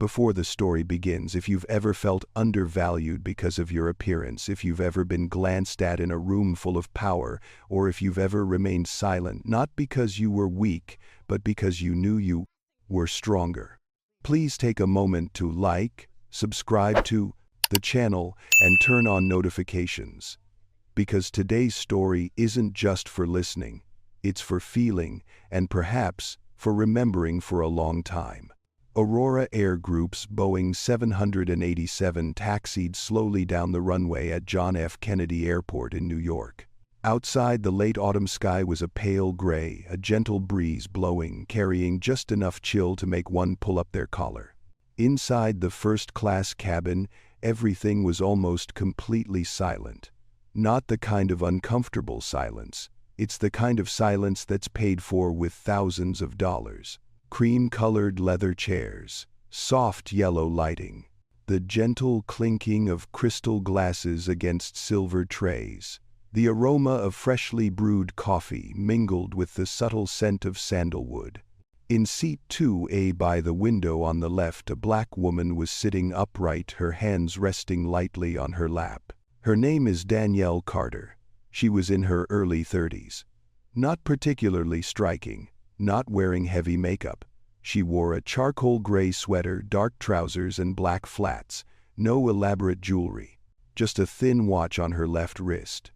Before the story begins, if you've ever felt undervalued because of your appearance, if you've ever been glanced at in a room full of power, or if you've ever remained silent, not because you were weak, but because you knew you were stronger, please take a moment to like, subscribe to the channel, and turn on notifications. Because today's story isn't just for listening, it's for feeling, and perhaps for remembering for a long time. Aurora Air Group's Boeing 787 taxied slowly down the runway at John F. Kennedy Airport in New York. Outside, the late autumn sky was a pale gray, a gentle breeze blowing, carrying just enough chill to make one pull up their collar. Inside the first-class cabin, everything was almost completely silent. Not the kind of uncomfortable silence. It's the kind of silence that's paid for with thousands of dollars. Cream-colored leather chairs, soft yellow lighting, the gentle clinking of crystal glasses against silver trays, the aroma of freshly brewed coffee mingled with the subtle scent of sandalwood. In seat 2A by the window on the left, a black woman was sitting upright, her hands resting lightly on her lap. Her name is Danielle Carter. She was in her early 30s. Not particularly striking. Not wearing heavy makeup. She wore a charcoal gray sweater, dark trousers, and black flats. No elaborate jewelry. Just a thin watch on her left wrist.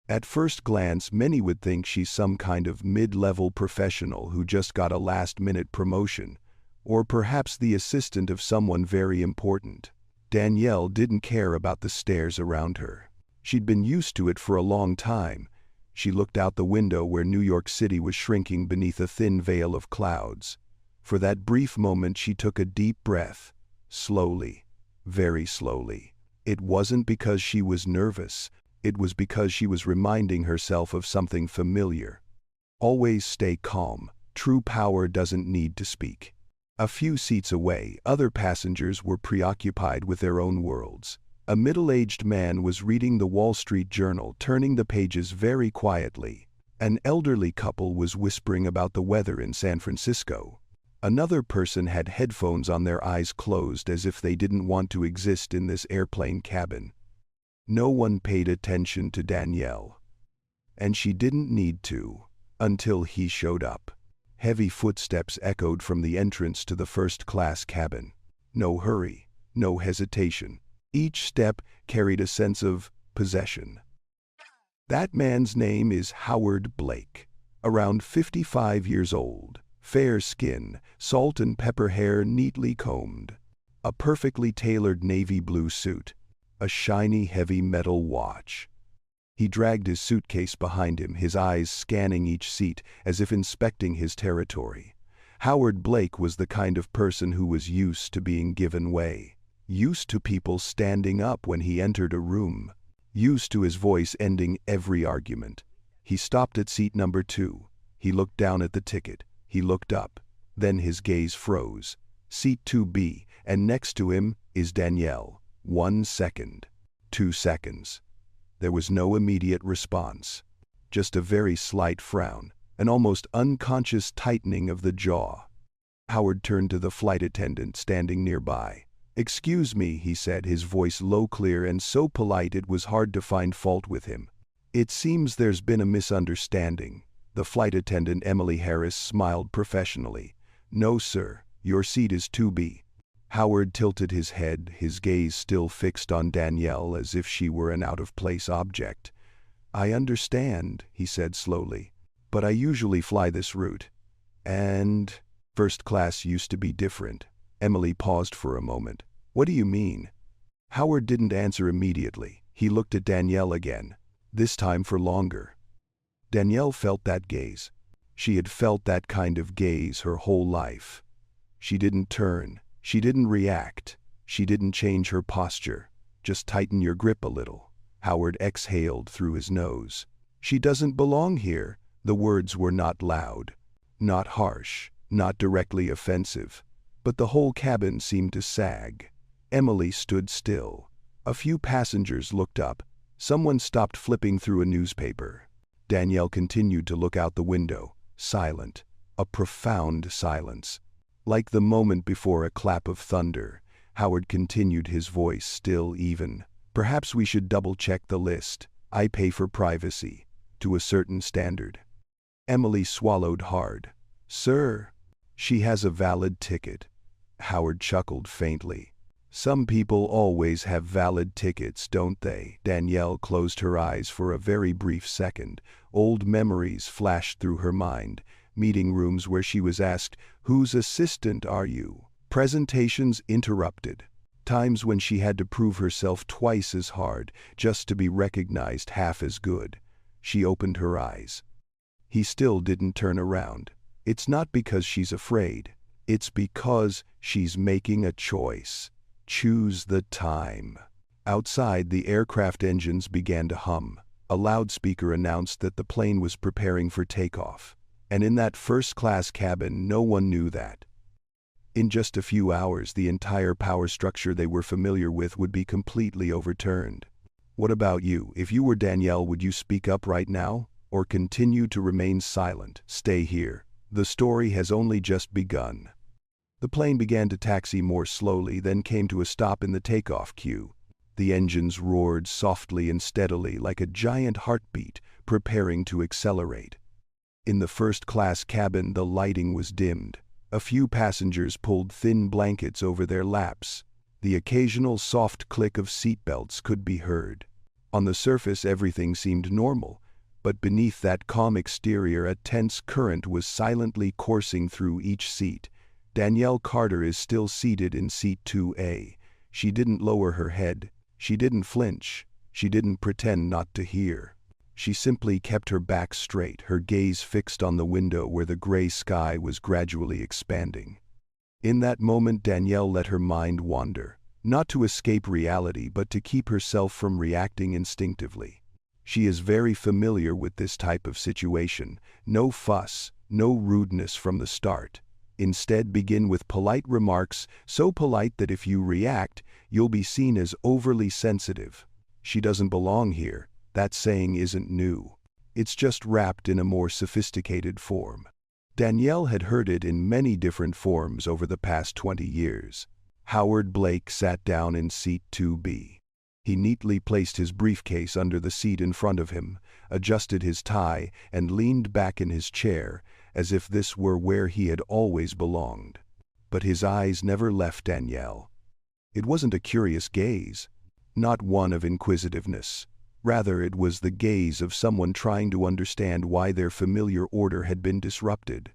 At first glance, many would think she's some kind of mid-level professional who just got a last-minute promotion, or perhaps the assistant of someone very important. Danielle didn't care about the stares around her. She'd been used to it for a long time. She looked out the window where New York City was shrinking beneath a thin veil of clouds. For that brief moment she took a deep breath, slowly, very slowly. It wasn't because she was nervous, it was because she was reminding herself of something familiar. Always stay calm. True power doesn't need to speak. A few seats away, other passengers were preoccupied with their own worlds. A middle-aged man was reading the Wall Street Journal, turning the pages very quietly. An elderly couple was whispering about the weather in San Francisco. Another person had headphones on, their eyes closed as if they didn't want to exist in this airplane cabin. No one paid attention to Danielle. And she didn't need to, until he showed up. Heavy footsteps echoed from the entrance to the first-class cabin. No hurry, no hesitation. Each step carried a sense of possession. That man's name is Howard Blake. Around 55 years old, fair skin, salt and pepper hair neatly combed, a perfectly tailored navy blue suit, a shiny heavy metal watch. He dragged his suitcase behind him, his eyes scanning each seat as if inspecting his territory. Howard Blake was the kind of person who was used to being given way. Used to people standing up when he entered a room. Used to his voice ending every argument. He stopped at seat number 2. He looked down at the ticket. He looked up. Then his gaze froze. Seat 2B, and next to him is Danielle. 1 second. 2 seconds. There was no immediate response. Just a very slight frown, an almost unconscious tightening of the jaw. Howard turned to the flight attendant standing nearby. "Excuse me," he said, his voice low, clear, and so polite it was hard to find fault with him. "It seems there's been a misunderstanding." The flight attendant, Emily Harris, smiled professionally. "No, sir. Your seat is 2B. Howard tilted his head, his gaze still fixed on Danielle as if she were an out-of-place object. "I understand," he said slowly, "but I usually fly this route. And first class used to be different." Emily paused for a moment. "What do you mean?" Howard didn't answer immediately. He looked at Danielle again, this time for longer. Danielle felt that gaze. She had felt that kind of gaze her whole life. She didn't turn. She didn't react. She didn't change her posture. "Just tighten your grip a little." Howard exhaled through his nose. "She doesn't belong here." The words were not loud, not harsh, not directly offensive. But the whole cabin seemed to sag. Emily stood still. A few passengers looked up. Someone stopped flipping through a newspaper. Danielle continued to look out the window, silent, a profound silence. Like the moment before a clap of thunder, Howard continued, his voice still even. "Perhaps we should double-check the list. I pay for privacy. To a certain standard." Emily swallowed hard. "Sir, she has a valid ticket." Howard chuckled faintly. "Some people always have valid tickets, don't they?" Danielle closed her eyes for a very brief second. Old memories flashed through her mind. Meeting rooms where she was asked, "Whose assistant are you?" Presentations interrupted. Times when she had to prove herself twice as hard, just to be recognized half as good. She opened her eyes. He still didn't turn around. It's not because she's afraid. It's because she's making a choice. Choose the time. Outside, the aircraft engines began to hum. A loudspeaker announced that the plane was preparing for takeoff. And in that first-class cabin, no one knew that. In just a few hours, the entire power structure they were familiar with would be completely overturned. What about you? If you were Danielle, would you speak up right now? Or continue to remain silent? Stay here. The story has only just begun. The plane began to taxi more slowly, then came to a stop in the takeoff queue. The engines roared softly and steadily like a giant heartbeat, preparing to accelerate. In the first-class cabin, the lighting was dimmed. A few passengers pulled thin blankets over their laps. The occasional soft click of seatbelts could be heard. On the surface, everything seemed normal, but beneath that calm exterior, a tense current was silently coursing through each seat. Danielle Carter is still seated in seat 2A. She didn't lower her head. She didn't flinch. She didn't pretend not to hear. She simply kept her back straight, her gaze fixed on the window where the gray sky was gradually expanding. In that moment, Danielle let her mind wander, not to escape reality but to keep herself from reacting instinctively. She is very familiar with this type of situation. No fuss, no rudeness from the start. Instead, begin with polite remarks, so polite that if you react, you'll be seen as overly sensitive. She doesn't belong here. That saying isn't new. It's just wrapped in a more sophisticated form. Danielle had heard it in many different forms over the past 20 years. Howard Blake sat down in seat 2B. He neatly placed his briefcase under the seat in front of him, adjusted his tie, and leaned back in his chair, as if this were where he had always belonged. But his eyes never left Danielle. It wasn't a curious gaze, not one of inquisitiveness. Rather, it was the gaze of someone trying to understand why their familiar order had been disrupted.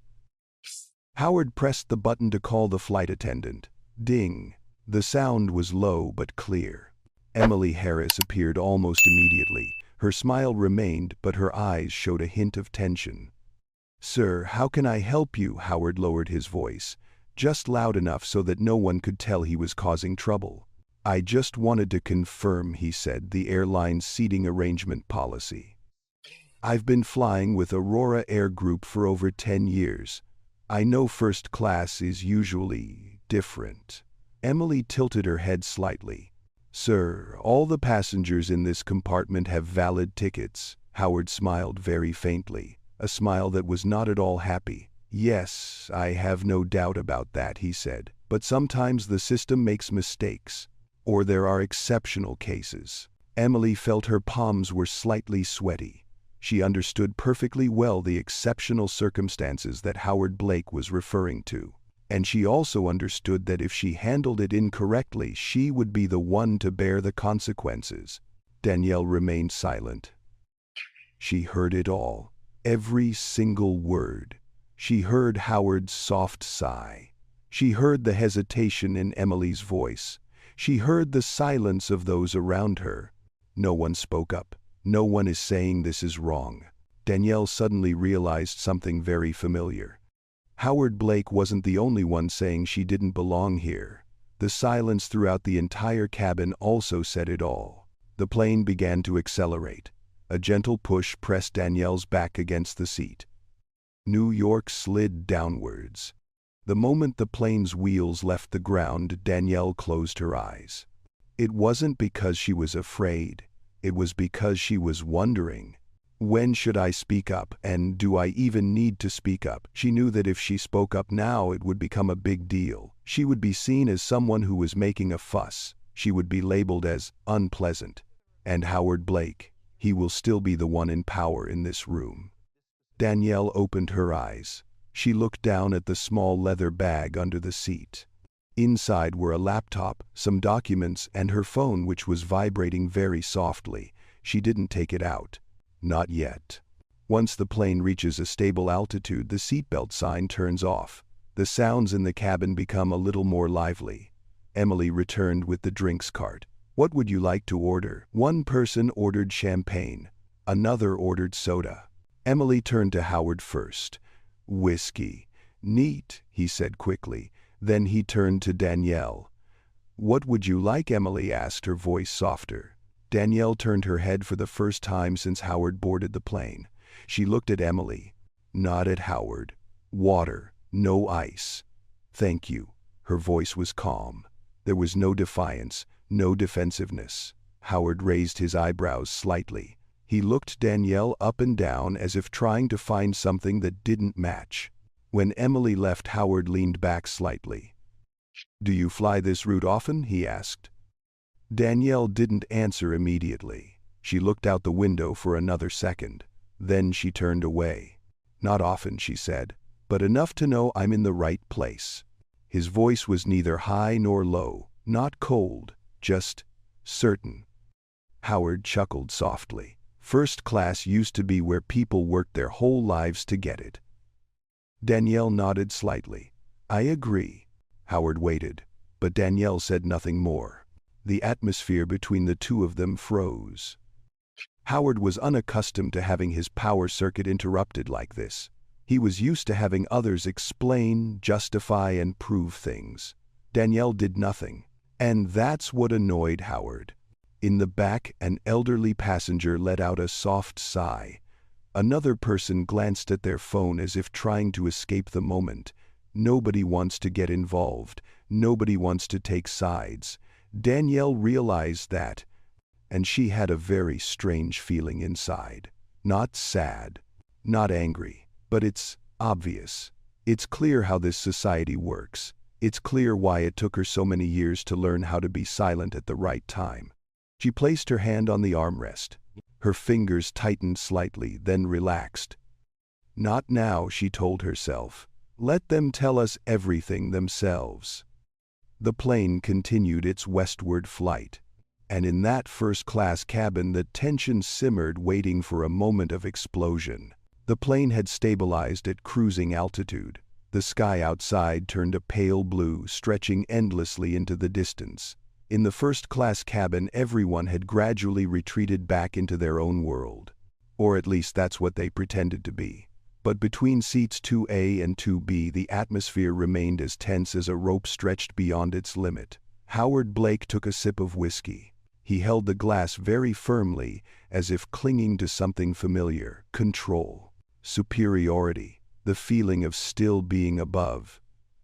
Howard pressed the button to call the flight attendant. Ding. The sound was low but clear. Emily Harris appeared almost immediately. Her smile remained, but her eyes showed a hint of tension. "Sir, how can I help you?" Howard lowered his voice, just loud enough so that no one could tell he was causing trouble. "I just wanted to confirm," he said, "the airline's seating arrangement policy. I've been flying with Aurora Air Group for over 10 years. I know first class is usually different." Emily tilted her head slightly. "Sir, all the passengers in this compartment have valid tickets." Howard smiled very faintly, a smile that was not at all happy. "Yes, I have no doubt about that," he said, "but sometimes the system makes mistakes. Or there are exceptional cases." Emily felt her palms were slightly sweaty. She understood perfectly well the exceptional circumstances that Howard Blake was referring to. And she also understood that if she handled it incorrectly, she would be the one to bear the consequences. Danielle remained silent. She heard it all, every single word. She heard Howard's soft sigh. She heard the hesitation in Emily's voice. She heard the silence of those around her. No one spoke up. No one is saying this is wrong. Danielle suddenly realized something very familiar. Howard Blake wasn't the only one saying she didn't belong here. The silence throughout the entire cabin also said it all. The plane began to accelerate. A gentle push pressed Danielle's back against the seat. New York slid downwards. The moment the plane's wheels left the ground, Danielle closed her eyes. It wasn't because she was afraid. It was because she was wondering. When should I speak up, and do I even need to speak up? She knew that if she spoke up now, it would become a big deal. She would be seen as someone who was making a fuss. She would be labeled as unpleasant. And Howard Blake, he will still be the one in power in this room. Danielle opened her eyes. She looked down at the small leather bag under the seat. Inside were a laptop, some documents, and her phone, which was vibrating very softly. She didn't take it out. Not yet. Once the plane reaches a stable altitude, the seatbelt sign turns off. The sounds in the cabin become a little more lively. Emily returned with the drinks cart. What would you like to order? One person ordered champagne. Another ordered soda. Emily turned to Howard first. Whiskey. Neat, he said quickly. Then he turned to Danielle. What would you like? Emily asked, her voice softer. Danielle turned her head for the first time since Howard boarded the plane. She looked at Emily, not at Howard. Water, no ice. Thank you. Her voice was calm. There was no defiance, no defensiveness. Howard raised his eyebrows slightly. He looked Danielle up and down as if trying to find something that didn't match. When Emily left, Howard leaned back slightly. Do you fly this route often? He asked. Danielle didn't answer immediately. She looked out the window for another second. Then she turned away. Not often, she said, but enough to know I'm in the right place. His voice was neither high nor low, not cold, just certain. Howard chuckled softly. First class used to be where people worked their whole lives to get it. Danielle nodded slightly. I agree. Howard waited, but Danielle said nothing more. The atmosphere between the two of them froze. Howard was unaccustomed to having his power circuit interrupted like this. He was used to having others explain, justify, and prove things. Danielle did nothing, and that's what annoyed Howard. In the back, an elderly passenger let out a soft sigh. Another person glanced at their phone as if trying to escape the moment. Nobody wants to get involved. Nobody wants to take sides. Danielle realized that, and she had a very strange feeling inside. Not sad, not angry, but it's obvious. It's clear how this society works. It's clear why it took her so many years to learn how to be silent at the right time. She placed her hand on the armrest. Her fingers tightened slightly, then relaxed. Not now, she told herself. Let them tell us everything themselves. The plane continued its westward flight, and in that first-class cabin the tension simmered, waiting for a moment of explosion. The plane had stabilized at cruising altitude. The sky outside turned a pale blue, stretching endlessly into the distance. In the first-class cabin, everyone had gradually retreated back into their own world. Or at least that's what they pretended to be. But between seats 2A and 2B, the atmosphere remained as tense as a rope stretched beyond its limit. Howard Blake took a sip of whiskey. He held the glass very firmly, as if clinging to something familiar. Control. Superiority. The feeling of still being above.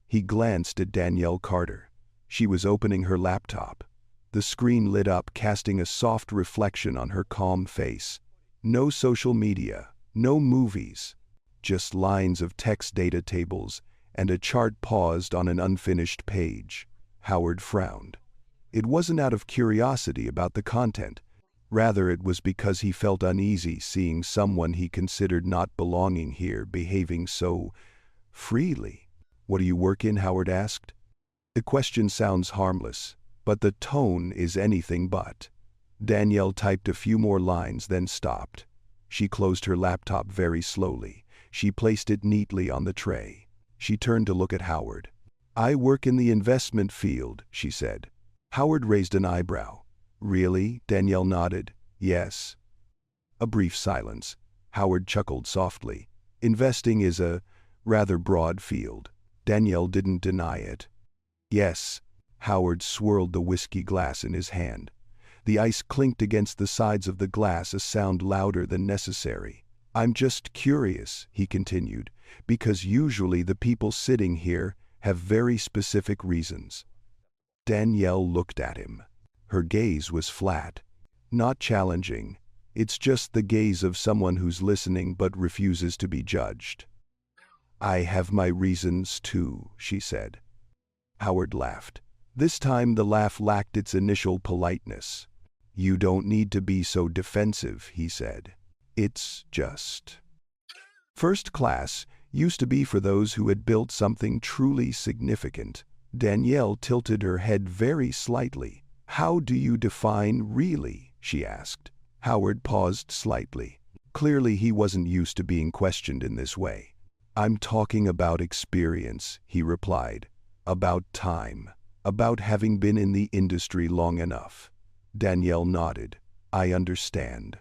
He glanced at Danielle Carter. She was opening her laptop. The screen lit up, casting a soft reflection on her calm face. No social media, no movies. Just lines of text data tables, and a chart paused on an unfinished page. Howard frowned. It wasn't out of curiosity about the content. Rather, it was because he felt uneasy seeing someone he considered not belonging here behaving so freely. What do you work in? Howard asked. The question sounds harmless, but the tone is anything but. Danielle typed a few more lines, then stopped. She closed her laptop very slowly. She placed it neatly on the tray. She turned to look at Howard. I work in the investment field, she said. Howard raised an eyebrow. Really? Danielle nodded. Yes. A brief silence. Howard chuckled softly. Investing is a rather broad field. Danielle didn't deny it. Yes. Howard swirled the whiskey glass in his hand. The ice clinked against the sides of the glass, a sound louder than necessary. I'm just curious, he continued, because usually the people sitting here have very specific reasons. Danielle looked at him. Her gaze was flat, not challenging, It's just the gaze of someone who's listening but refuses to be judged. I have my reasons too, she said. Howard laughed. This time the laugh lacked its initial politeness. You don't need to be so defensive, he said. It's just. First class used to be for those who had built something truly significant. Danielle tilted her head very slightly. How do you define really? She asked. Howard paused slightly. Clearly he wasn't used to being questioned in this way. I'm talking about experience, he replied. About time. About having been in the industry long enough. Danielle nodded. I understand.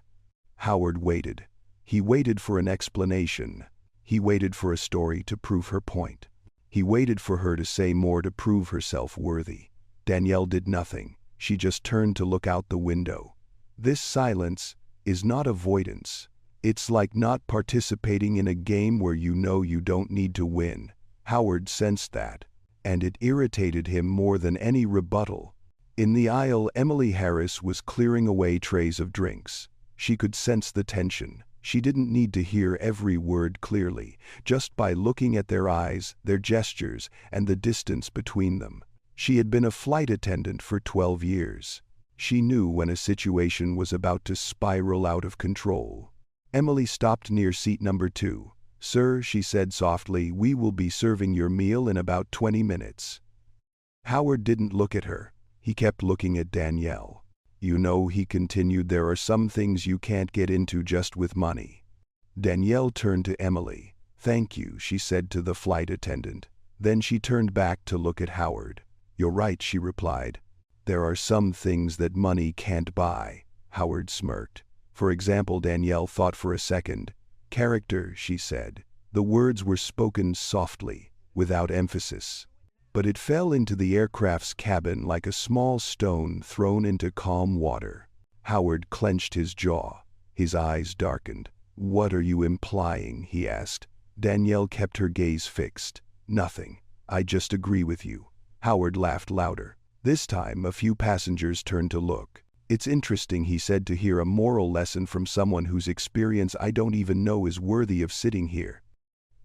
Howard waited. He waited for an explanation. He waited for a story to prove her point. He waited for her to say more to prove herself worthy. Danielle did nothing. She just turned to look out the window. This silence is not avoidance. It's like not participating in a game where you know you don't need to win. Howard sensed that, and it irritated him more than any rebuttal. In the aisle, Emily Harris was clearing away trays of drinks. She could sense the tension. She didn't need to hear every word clearly, just by looking at their eyes, their gestures, and the distance between them. She had been a flight attendant for 12 years. She knew when a situation was about to spiral out of control. Emily stopped near seat number 2. Sir, she said softly, we will be serving your meal in about 20 minutes. Howard didn't look at her. He kept looking at Danielle. You know, he continued, there are some things you can't get into just with money. Danielle turned to Emily. Thank you, she said to the flight attendant. Then she turned back to look at Howard. You're right, she replied. There are some things that money can't buy. Howard smirked. For example, Danielle thought for a second. Character, she said. The words were spoken softly, without emphasis. But it fell into the aircraft's cabin like a small stone thrown into calm water. Howard clenched his jaw. His eyes darkened. What are you implying? He asked. Danielle kept her gaze fixed. Nothing. I just agree with you. Howard laughed louder. This time, a few passengers turned to look. It's interesting, he said, to hear a moral lesson from someone whose experience I don't even know is worthy of sitting here.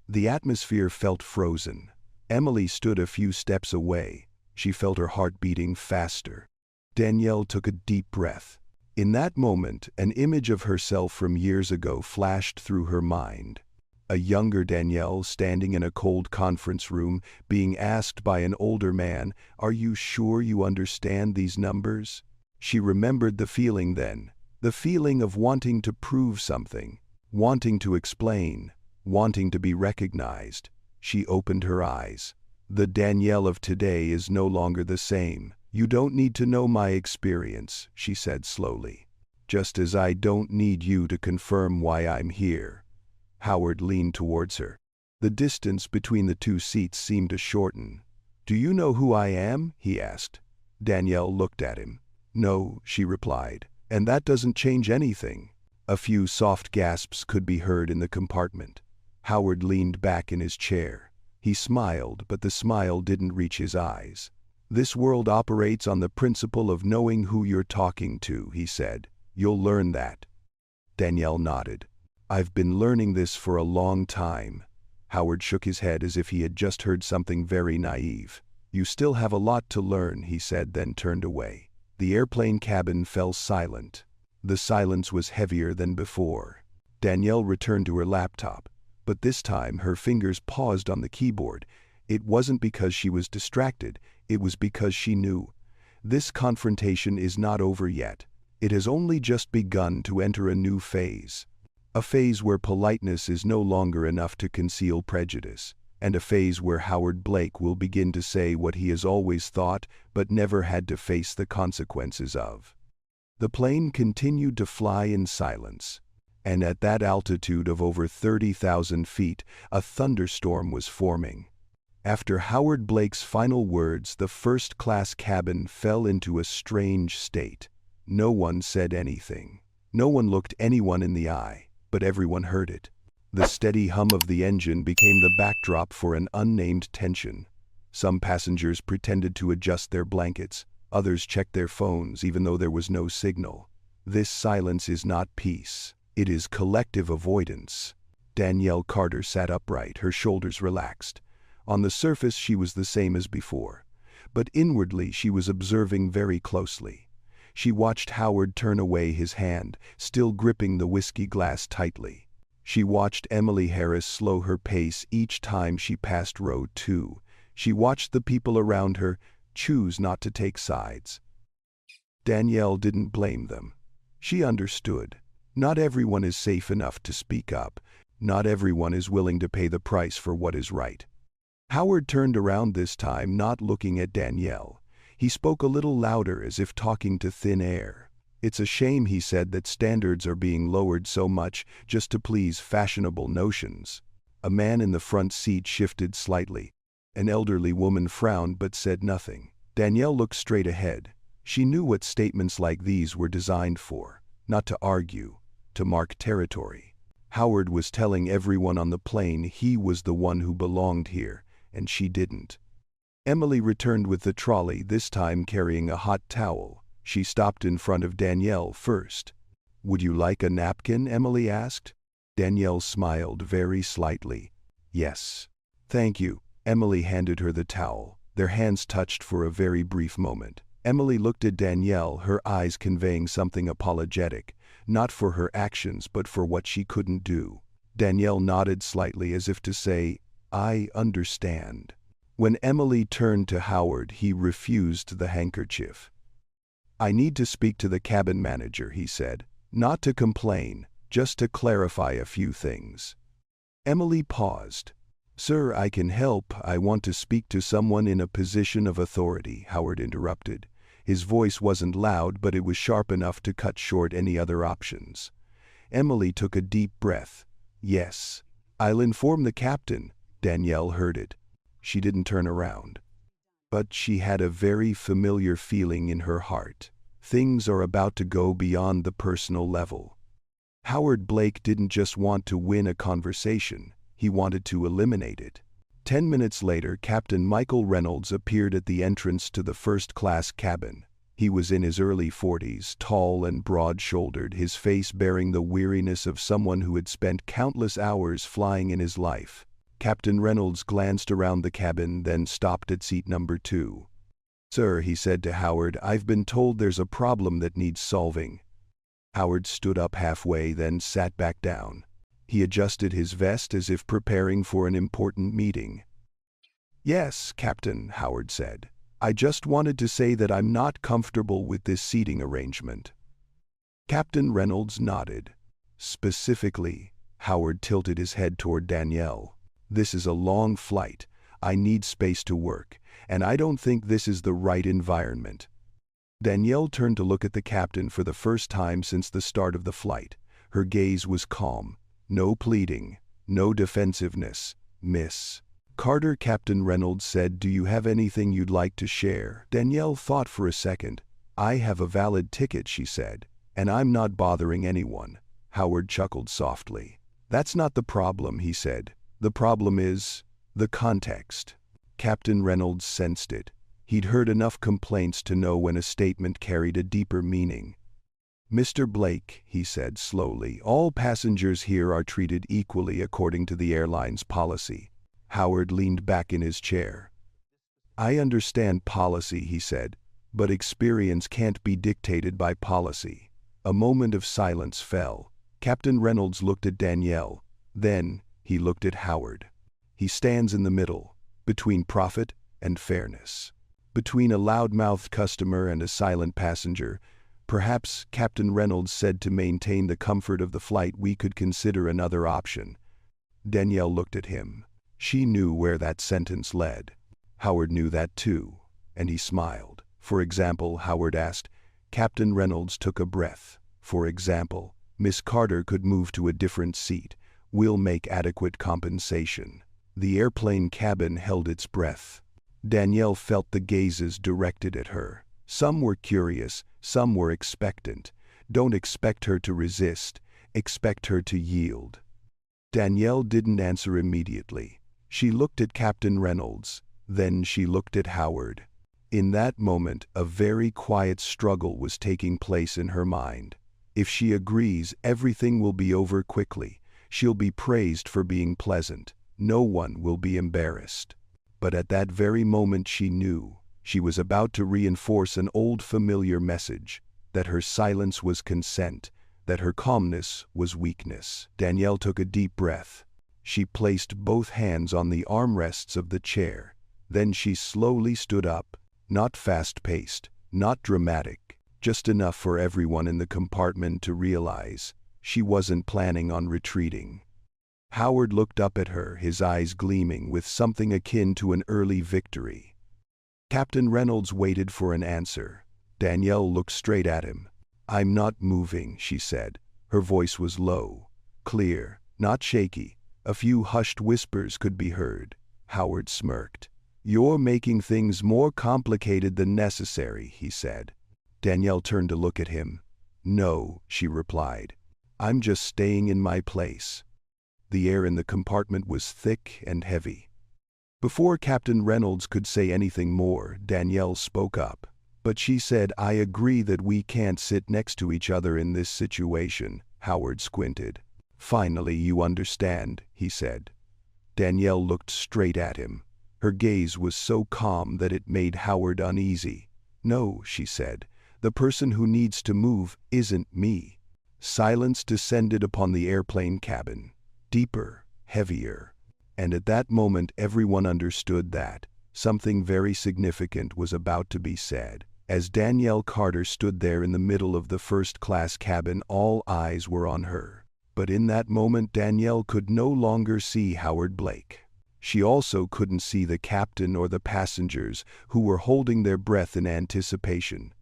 The atmosphere felt frozen. Emily stood a few steps away. She felt her heart beating faster. Danielle took a deep breath. In that moment, an image of herself from years ago flashed through her mind. A younger Danielle standing in a cold conference room, being asked by an older man, "Are you sure you understand these numbers?" She remembered the feeling then, the feeling of wanting to prove something, wanting to explain, wanting to be recognized. She opened her eyes. The Danielle of today is no longer the same. You don't need to know my experience, she said slowly. Just as I don't need you to confirm why I'm here. Howard leaned towards her. The distance between the two seats seemed to shorten. Do you know who I am? He asked. Danielle looked at him. No, she replied. And that doesn't change anything. A few soft gasps could be heard in the compartment. Howard leaned back in his chair. He smiled, but the smile didn't reach his eyes. This world operates on the principle of knowing who you're talking to, he said. You'll learn that. Danielle nodded. I've been learning this for a long time. Howard shook his head as if he had just heard something very naive. You still have a lot to learn, he said, then turned away. The airplane cabin fell silent. The silence was heavier than before. Danielle returned to her laptop. But this time her fingers paused on the keyboard. It wasn't because she was distracted, it was because she knew. This confrontation is not over yet. It has only just begun to enter a new phase. A phase where politeness is no longer enough to conceal prejudice, and a phase where Howard Blake will begin to say what he has always thought but never had to face the consequences of. The plane continued to fly in silence. And at that altitude of over 30,000 feet, a thunderstorm was forming. After Howard Blake's final words, the first-class cabin fell into a strange state. No one said anything. No one looked anyone in the eye, but everyone heard it. The steady hum of the engine became the backdrop for an unnamed tension. Some passengers pretended to adjust their blankets. Others checked their phones even though there was no signal. This silence is not peace. It is collective avoidance. Danielle Carter sat upright, her shoulders relaxed. On the surface she was the same as before, but inwardly she was observing very closely. She watched Howard turn away his hand, still gripping the whiskey glass tightly. She watched Emily Harris slow her pace each time she passed row 2. She watched the people around her choose not to take sides. Danielle didn't blame them. She understood. Not everyone is safe enough to speak up. Not everyone is willing to pay the price for what is right. Howard turned around this time, not looking at Danielle. He spoke a little louder, as if talking to thin air. "It's a shame," he said, "that standards are being lowered so much just to please fashionable notions." A man in the front seat shifted slightly. An elderly woman frowned but said nothing. Danielle looked straight ahead. She knew what statements like these were designed for. Not to argue, to mark territory. Howard was telling everyone on the plane he was the one who belonged here, and she didn't. Emily returned with the trolley, this time carrying a hot towel. She stopped in front of Danielle first. "Would you like a napkin?" Emily asked. Danielle smiled very slightly. "Yes. Thank you." Emily handed her the towel. Their hands touched for a very brief moment. Emily looked at Danielle, her eyes conveying something apologetic, not for her actions but for what she couldn't do. Danielle nodded slightly as if to say, "I understand." When Emily turned to Howard, he refused the handkerchief. "I need to speak to the cabin manager," he said. "Not to complain, just to clarify a few things." Emily paused. "Sir, I can help. I want to speak to someone in a position of authority," Howard interrupted. His voice wasn't loud, but it was sharp enough to cut short any other options. Emily took a deep breath. "Yes. I'll inform the captain." Danielle heard it. She didn't turn around. But she had a very familiar feeling in her heart. Things are about to go beyond the personal level. Howard Blake didn't just want to win a conversation, he wanted to eliminate it. 10 minutes later, Captain Michael Reynolds appeared at the entrance to the first-class cabin. He was in his early 40s, tall and broad-shouldered, his face bearing the weariness of someone who had spent countless hours flying in his life. Captain Reynolds glanced around the cabin, then stopped at seat number 2. "Sir," he said to Howard, "I've been told there's a problem that needs solving." Howard stood up halfway, then sat back down. He adjusted his vest as if preparing for an important meeting. "Yes, Captain," Howard said. "I just wanted to say that I'm not comfortable with this seating arrangement." Captain Reynolds nodded. "Specifically," Howard tilted his head toward Danielle. "This is a long flight. I need space to work, and I don't think this is the right environment." Danielle turned to look at the captain for the first time since the start of the flight. Her gaze was calm. No pleading, no defensiveness. "Miss Carter," Captain Reynolds said, "do you have anything you'd like to share?" Danielle thought for a second. "I have a valid ticket," she said, "and I'm not bothering anyone." Howard chuckled softly. "That's not the problem," he said. "The problem is the context." Captain Reynolds sensed it. He'd heard enough complaints to know when a statement carried a deeper meaning. "Mr. Blake," he said slowly, "all passengers here are treated equally according to the airline's policy." Howard leaned back in his chair. "I understand policy," he said, "but experience can't be dictated by policy." A moment of silence fell. Captain Reynolds looked at Danielle. Then he looked at Howard. "He stands in the middle, between profit and fairness. Between a loud-mouthed customer and a silent passenger. Perhaps," Captain Reynolds said, "to maintain the comfort of the flight we could consider another option." Danielle looked at him. She knew where that sentence led. Howard knew that too, and he smiled. "For example," Howard asked. Captain Reynolds took a breath. "For example, Miss Carter could move to a different seat. We'll make adequate compensation." The airplane cabin held its breath. Danielle felt the gazes directed at her. Some were curious, some were expectant. Don't expect her to resist, expect her to yield. Danielle didn't answer immediately. She looked at Captain Reynolds, then she looked at Howard. In that moment, a very quiet struggle was taking place in her mind. If she agrees, everything will be over quickly. She'll be praised for being pleasant. No one will be embarrassed. But at that very moment she knew. She was about to reinforce an old familiar message, that her silence was consent, that her calmness was weakness. Danielle took a deep breath. She placed both hands on the armrests of the chair. Then she slowly stood up, not fast-paced, not dramatic, just enough for everyone in the compartment to realize she wasn't planning on retreating. Howard looked up at her, his eyes gleaming with something akin to an early victory. Captain Reynolds waited for an answer. Danielle looked straight at him. "I'm not moving," she said. Her voice was low, clear, not shaky. A few hushed whispers could be heard. Howard smirked. "You're making things more complicated than necessary," he said. Danielle turned to look at him. "No," she replied. "I'm just staying in my place." The air in the compartment was thick and heavy. Before Captain Reynolds could say anything more, Danielle spoke up. "But she said, I agree that we can't sit next to each other in this situation." Howard squinted. "Finally you understand," he said. Danielle looked straight at him. Her gaze was so calm that it made Howard uneasy. "No," she said, "the person who needs to move isn't me." Silence descended upon the airplane cabin. Deeper, heavier. And at that moment everyone understood that something very significant was about to be said. As Danielle Carter stood there in the middle of the first-class cabin, all eyes were on her. But in that moment Danielle could no longer see Howard Blake. She also couldn't see the captain or the passengers who were holding their breath in anticipation.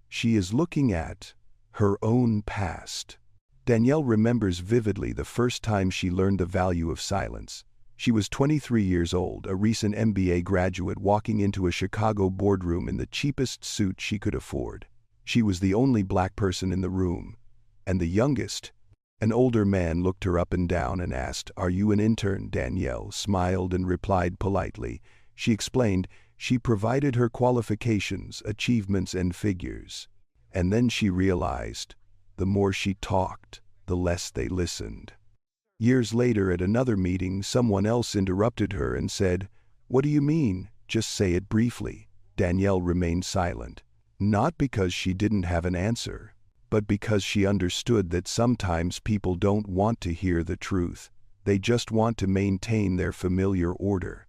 She is looking at her own past. Danielle remembers vividly the first time she learned the value of silence. She was 23 years old, a recent MBA graduate walking into a Chicago boardroom in the cheapest suit she could afford. She was the only black person in the room, and the youngest. An older man looked her up and down and asked, "Are you an intern?" Danielle smiled and replied politely. She explained she provided her qualifications, achievements, and figures. And then she realized, the more she talked, the less they listened. Years later at another meeting, someone else interrupted her and said, "What do you mean? Just say it briefly." Danielle remained silent, not because she didn't have an answer, but because she understood that sometimes people don't want to hear the truth. They just want to maintain their familiar order.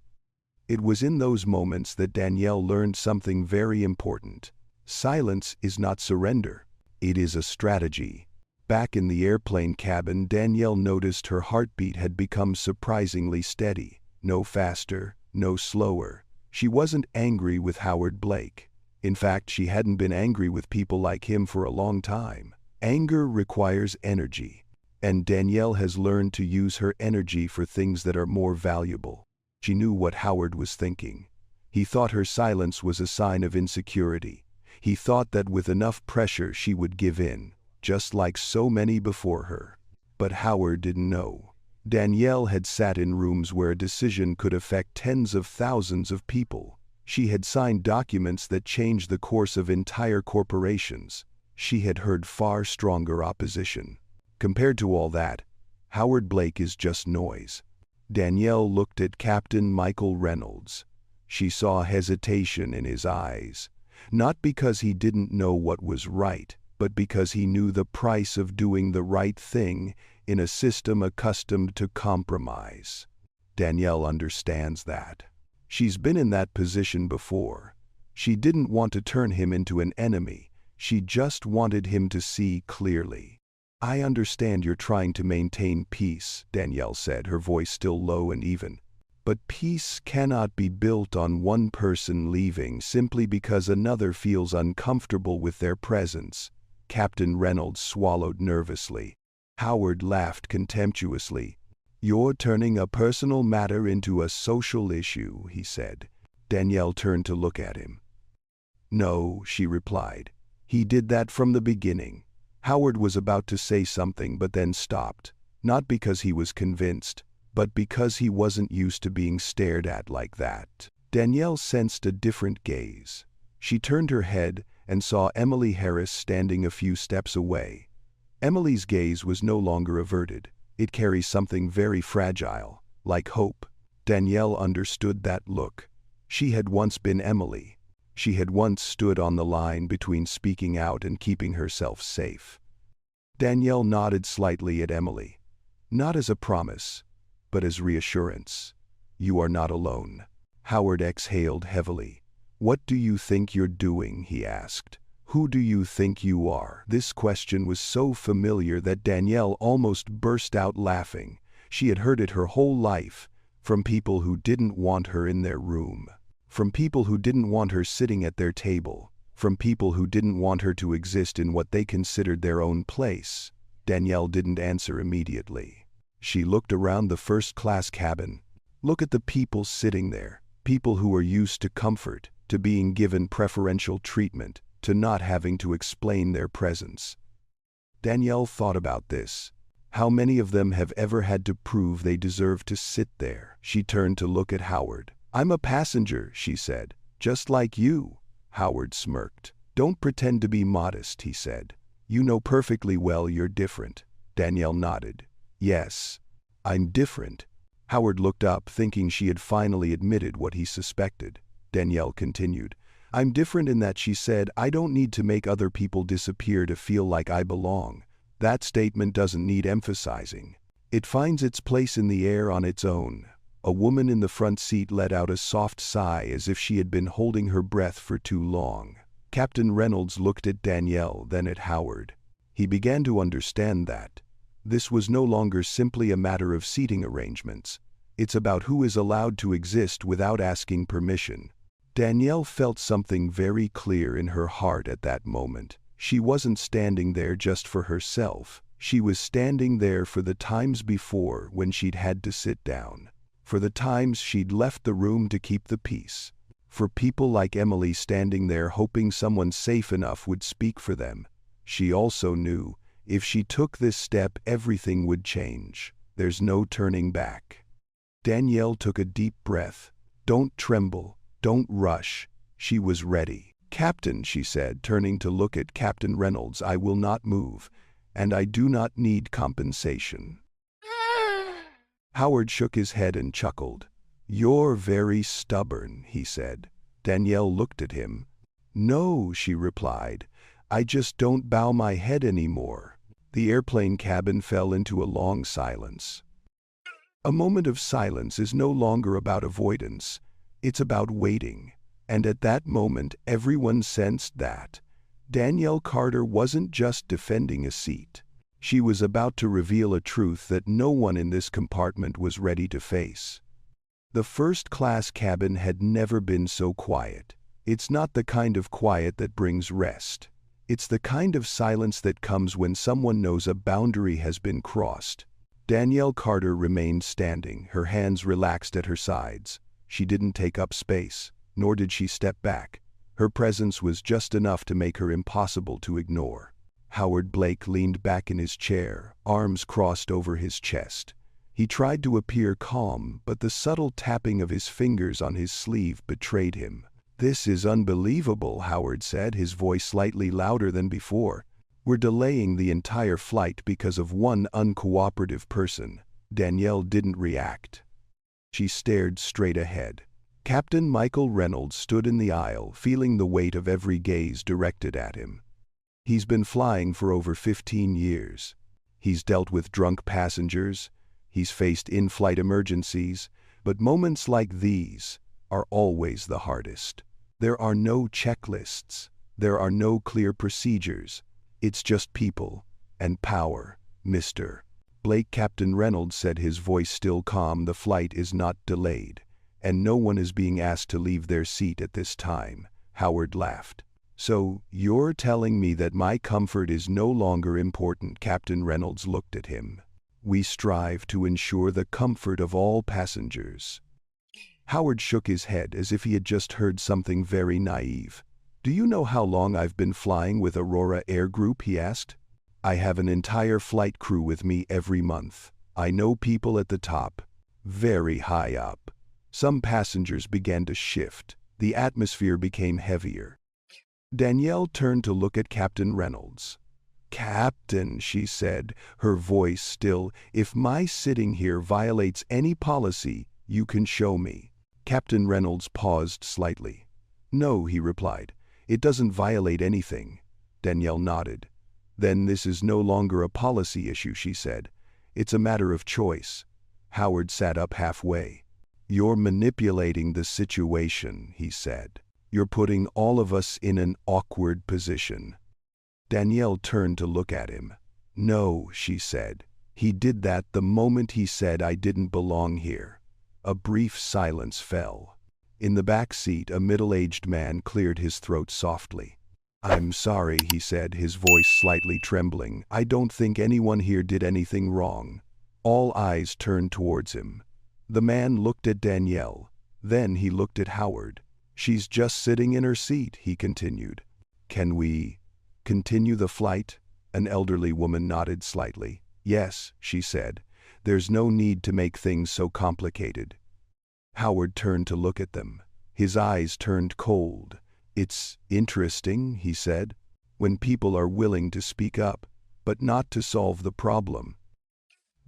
It was in those moments that Danielle learned something very important. Silence is not surrender. It is a strategy. Back in the airplane cabin, Danielle noticed her heartbeat had become surprisingly steady. No faster, no slower. She wasn't angry with Howard Blake. In fact, she hadn't been angry with people like him for a long time. Anger requires energy, and Danielle has learned to use her energy for things that are more valuable. She knew what Howard was thinking. He thought her silence was a sign of insecurity. He thought that with enough pressure she would give in, just like so many before her. But Howard didn't know. Danielle had sat in rooms where a decision could affect tens of thousands of people. She had signed documents that changed the course of entire corporations. She had heard far stronger opposition. Compared to all that, Howard Blake is just noise. Danielle looked at Captain Michael Reynolds. She saw hesitation in his eyes, not because he didn't know what was right, but because he knew the price of doing the right thing in a system accustomed to compromise. Danielle understands that. She's been in that position before. She didn't want to turn him into an enemy. She just wanted him to see clearly. "I understand you're trying to maintain peace," Danielle said, her voice still low and even. "But peace cannot be built on one person leaving simply because another feels uncomfortable with their presence." Captain Reynolds swallowed nervously. Howard laughed contemptuously. "You're turning a personal matter into a social issue," he said. Danielle turned to look at him. "No," she replied. "He did that from the beginning." Howard was about to say something but then stopped, not because he was convinced, but because he wasn't used to being stared at like that. Danielle sensed a different gaze. She turned her head and saw Emily Harris standing a few steps away. Emily's gaze was no longer averted. It carries something very fragile, like hope. Danielle understood that look. She had once been Emily. She had once stood on the line between speaking out and keeping herself safe. Danielle nodded slightly at Emily. Not as a promise, but as reassurance. You are not alone. Howard exhaled heavily. What do you think you're doing? He asked. Who do you think you are? This question was so familiar that Danielle almost burst out laughing. She had heard it her whole life, from people who didn't want her in their room, from people who didn't want her sitting at their table, from people who didn't want her to exist in what they considered their own place. Danielle didn't answer immediately. She looked around the first-class cabin. Look at the people sitting there, people who are used to comfort, to being given preferential treatment, to not having to explain their presence. Danielle thought about this. How many of them have ever had to prove they deserve to sit there? She turned to look at Howard. I'm a passenger, she said. Just like you. Howard smirked. Don't pretend to be modest, he said. You know perfectly well you're different. Danielle nodded. Yes, I'm different. Howard looked up, thinking she had finally admitted what he suspected. Danielle continued. I'm different in that, she said, I don't need to make other people disappear to feel like I belong. That statement doesn't need emphasizing. It finds its place in the air on its own. A woman in the front seat let out a soft sigh as if she had been holding her breath for too long. Captain Reynolds looked at Danielle, then at Howard. He began to understand that this was no longer simply a matter of seating arrangements. It's about who is allowed to exist without asking permission. Danielle felt something very clear in her heart at that moment. She wasn't standing there just for herself. She was standing there for the times before when she'd had to sit down. For the times she'd left the room to keep the peace. For people like Emily standing there hoping someone safe enough would speak for them. She also knew, if she took this step, everything would change. There's no turning back. Danielle took a deep breath. Don't tremble. Don't rush. She was ready. Captain, she said, turning to look at Captain Reynolds, I will not move, and I do not need compensation. Howard shook his head and chuckled. You're very stubborn, he said. Danielle looked at him. No, she replied. I just don't bow my head anymore. The airplane cabin fell into a long silence. A moment of silence is no longer about avoidance. It's about waiting. And at that moment, everyone sensed that Danielle Carter wasn't just defending a seat. She was about to reveal a truth that no one in this compartment was ready to face. The first-class cabin had never been so quiet. It's not the kind of quiet that brings rest. It's the kind of silence that comes when someone knows a boundary has been crossed. Danielle Carter remained standing, her hands relaxed at her sides. She didn't take up space, nor did she step back. Her presence was just enough to make her impossible to ignore. Howard Blake leaned back in his chair, arms crossed over his chest. He tried to appear calm, but the subtle tapping of his fingers on his sleeve betrayed him. This is unbelievable, Howard said, his voice slightly louder than before. We're delaying the entire flight because of one uncooperative person. Danielle didn't react. She stared straight ahead. Captain Michael Reynolds stood in the aisle, feeling the weight of every gaze directed at him. He's been flying for over 15 years. He's dealt with drunk passengers. He's faced in-flight emergencies. But moments like these are always the hardest. There are no checklists. There are no clear procedures. It's just people and power, Mr. Blake. Captain Reynolds said, his voice still calm. The flight is not delayed, and no one is being asked to leave their seat at this time. Howard laughed. So, you're telling me that my comfort is no longer important? Captain Reynolds looked at him. We strive to ensure the comfort of all passengers. Howard shook his head as if he had just heard something very naive. Do you know how long I've been flying with Aurora Air Group? He asked. I have an entire flight crew with me every month. I know people at the top, very high up. Some passengers began to shift. The atmosphere became heavier. Danielle turned to look at Captain Reynolds. "Captain," she said, her voice still, "if my sitting here violates any policy, you can show me." Captain Reynolds paused slightly. "No," he replied, "it doesn't violate anything." Danielle nodded. "Then this is no longer a policy issue," she said. "It's a matter of choice." Howard sat up halfway. "You're manipulating the situation," he said. "You're putting all of us in an awkward position." Danielle turned to look at him. "No," she said. "He did that the moment he said I didn't belong here." A brief silence fell. In the back seat, a middle-aged man cleared his throat softly. "I'm sorry," he said, his voice slightly trembling. "I don't think anyone here did anything wrong." All eyes turned towards him. The man looked at Danielle. Then he looked at Howard. "She's just sitting in her seat," he continued. "Can we continue the flight?" An elderly woman nodded slightly. "Yes," she said. "There's no need to make things so complicated." Howard turned to look at them. His eyes turned cold. "It's interesting," he said, "when people are willing to speak up, but not to solve the problem."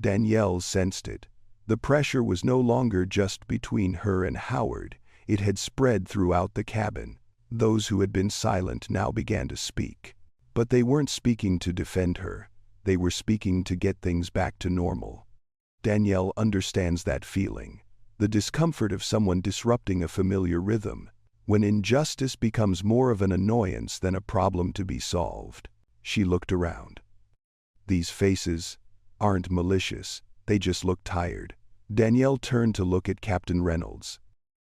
Danielle sensed it. The pressure was no longer just between her and Howard. It had spread throughout the cabin. Those who had been silent now began to speak. But they weren't speaking to defend her. They were speaking to get things back to normal. Danielle understands that feeling. The discomfort of someone disrupting a familiar rhythm. When injustice becomes more of an annoyance than a problem to be solved. She looked around. These faces aren't malicious. They just look tired. Danielle turned to look at Captain Reynolds.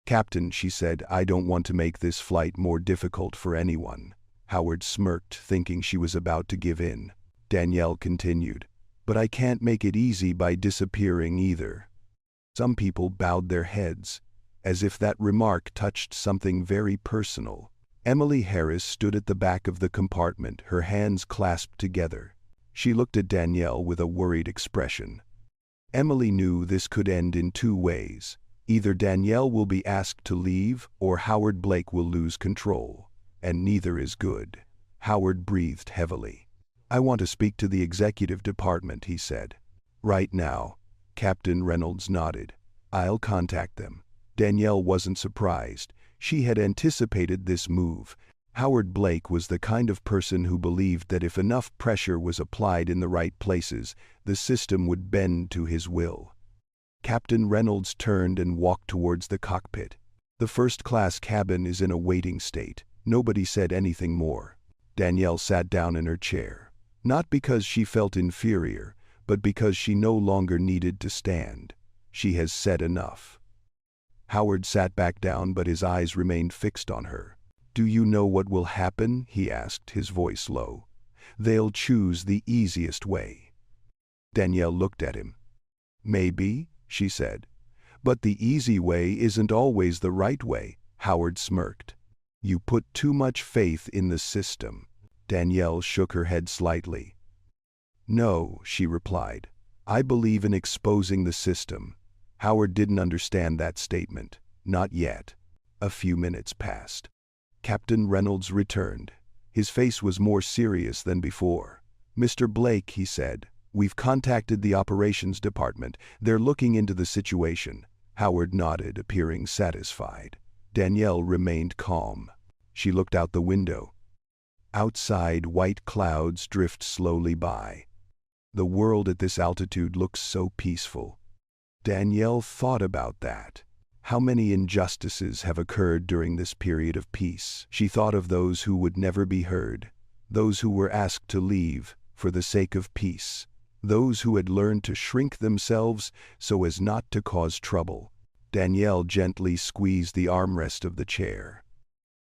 "Captain," she said, "I don't want to make this flight more difficult for anyone." Howard smirked, thinking she was about to give in. Danielle continued, "But I can't make it easy by disappearing either." Some people bowed their heads, as if that remark touched something very personal. Emily Harris stood at the back of the compartment, her hands clasped together. She looked at Danielle with a worried expression. Emily knew this could end in two ways. Either Danielle will be asked to leave, or Howard Blake will lose control. And neither is good. Howard breathed heavily. "I want to speak to the executive department," he said. "Right now." Captain Reynolds nodded. "I'll contact them." Danielle wasn't surprised. She had anticipated this move. Howard Blake was the kind of person who believed that if enough pressure was applied in the right places, the system would bend to his will. Captain Reynolds turned and walked towards the cockpit. "The first-class cabin is in a waiting state." Nobody said anything more. Danielle sat down in her chair. Not because she felt inferior, but because she no longer needed to stand. She has said enough. Howard sat back down, but his eyes remained fixed on her. "Do you know what will happen?" he asked, his voice low. "They'll choose the easiest way." Danielle looked at him. "Maybe," she said. "But the easy way isn't always the right way." Howard smirked. "You put too much faith in the system." Danielle shook her head slightly. "No," she replied. "I believe in exposing the system." Howard didn't understand that statement. Not yet. A few minutes passed. Captain Reynolds returned. His face was more serious than before. "Mr. Blake," he said, "we've contacted the operations department. They're looking into the situation." Howard nodded, appearing satisfied. Danielle remained calm. She looked out the window. Outside, white clouds drift slowly by. The world at this altitude looks so peaceful. Danielle thought about that. How many injustices have occurred during this period of peace? She thought of those who would never be heard, those who were asked to leave for the sake of peace, those who had learned to shrink themselves so as not to cause trouble. Danielle gently squeezed the armrest of the chair.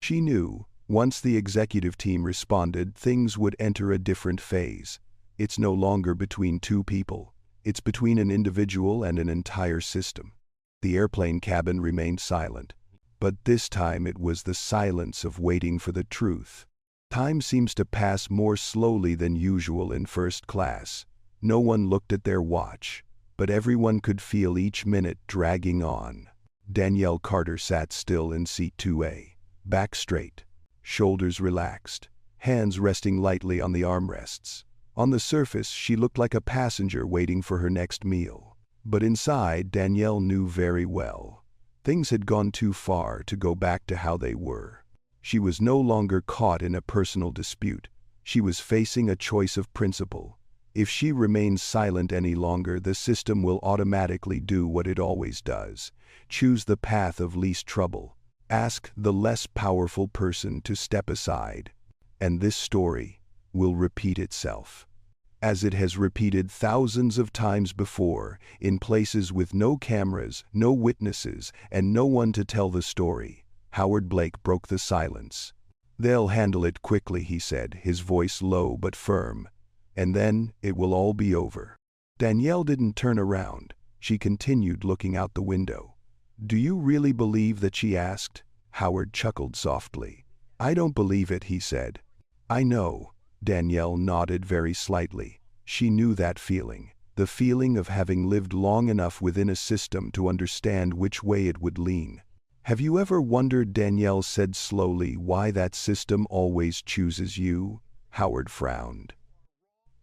She knew, once the executive team responded, things would enter a different phase. It's no longer between two people. It's between an individual and an entire system. The airplane cabin remained silent, but this time it was the silence of waiting for the truth. Time seems to pass more slowly than usual in first class. No one looked at their watch, but everyone could feel each minute dragging on. Danielle Carter sat still in seat 2A, back straight, shoulders relaxed, hands resting lightly on the armrests. On the surface, she looked like a passenger waiting for her next meal. But inside, Danielle knew very well. Things had gone too far to go back to how they were. She was no longer caught in a personal dispute. She was facing a choice of principle. If she remains silent any longer, the system will automatically do what it always does. Choose the path of least trouble. Ask the less powerful person to step aside. And this story will repeat itself. As it has repeated thousands of times before, in places with no cameras, no witnesses, and no one to tell the story, Howard Blake broke the silence. "They'll handle it quickly," he said, his voice low but firm. "And then it will all be over." Danielle didn't turn around. She continued looking out the window. "Do you really believe that?" she asked. Howard chuckled softly. "I don't believe it," he said. "I know." Danielle nodded very slightly. She knew that feeling, the feeling of having lived long enough within a system to understand which way it would lean. "Have you ever wondered," Danielle said slowly, "why that system always chooses you?" Howard frowned.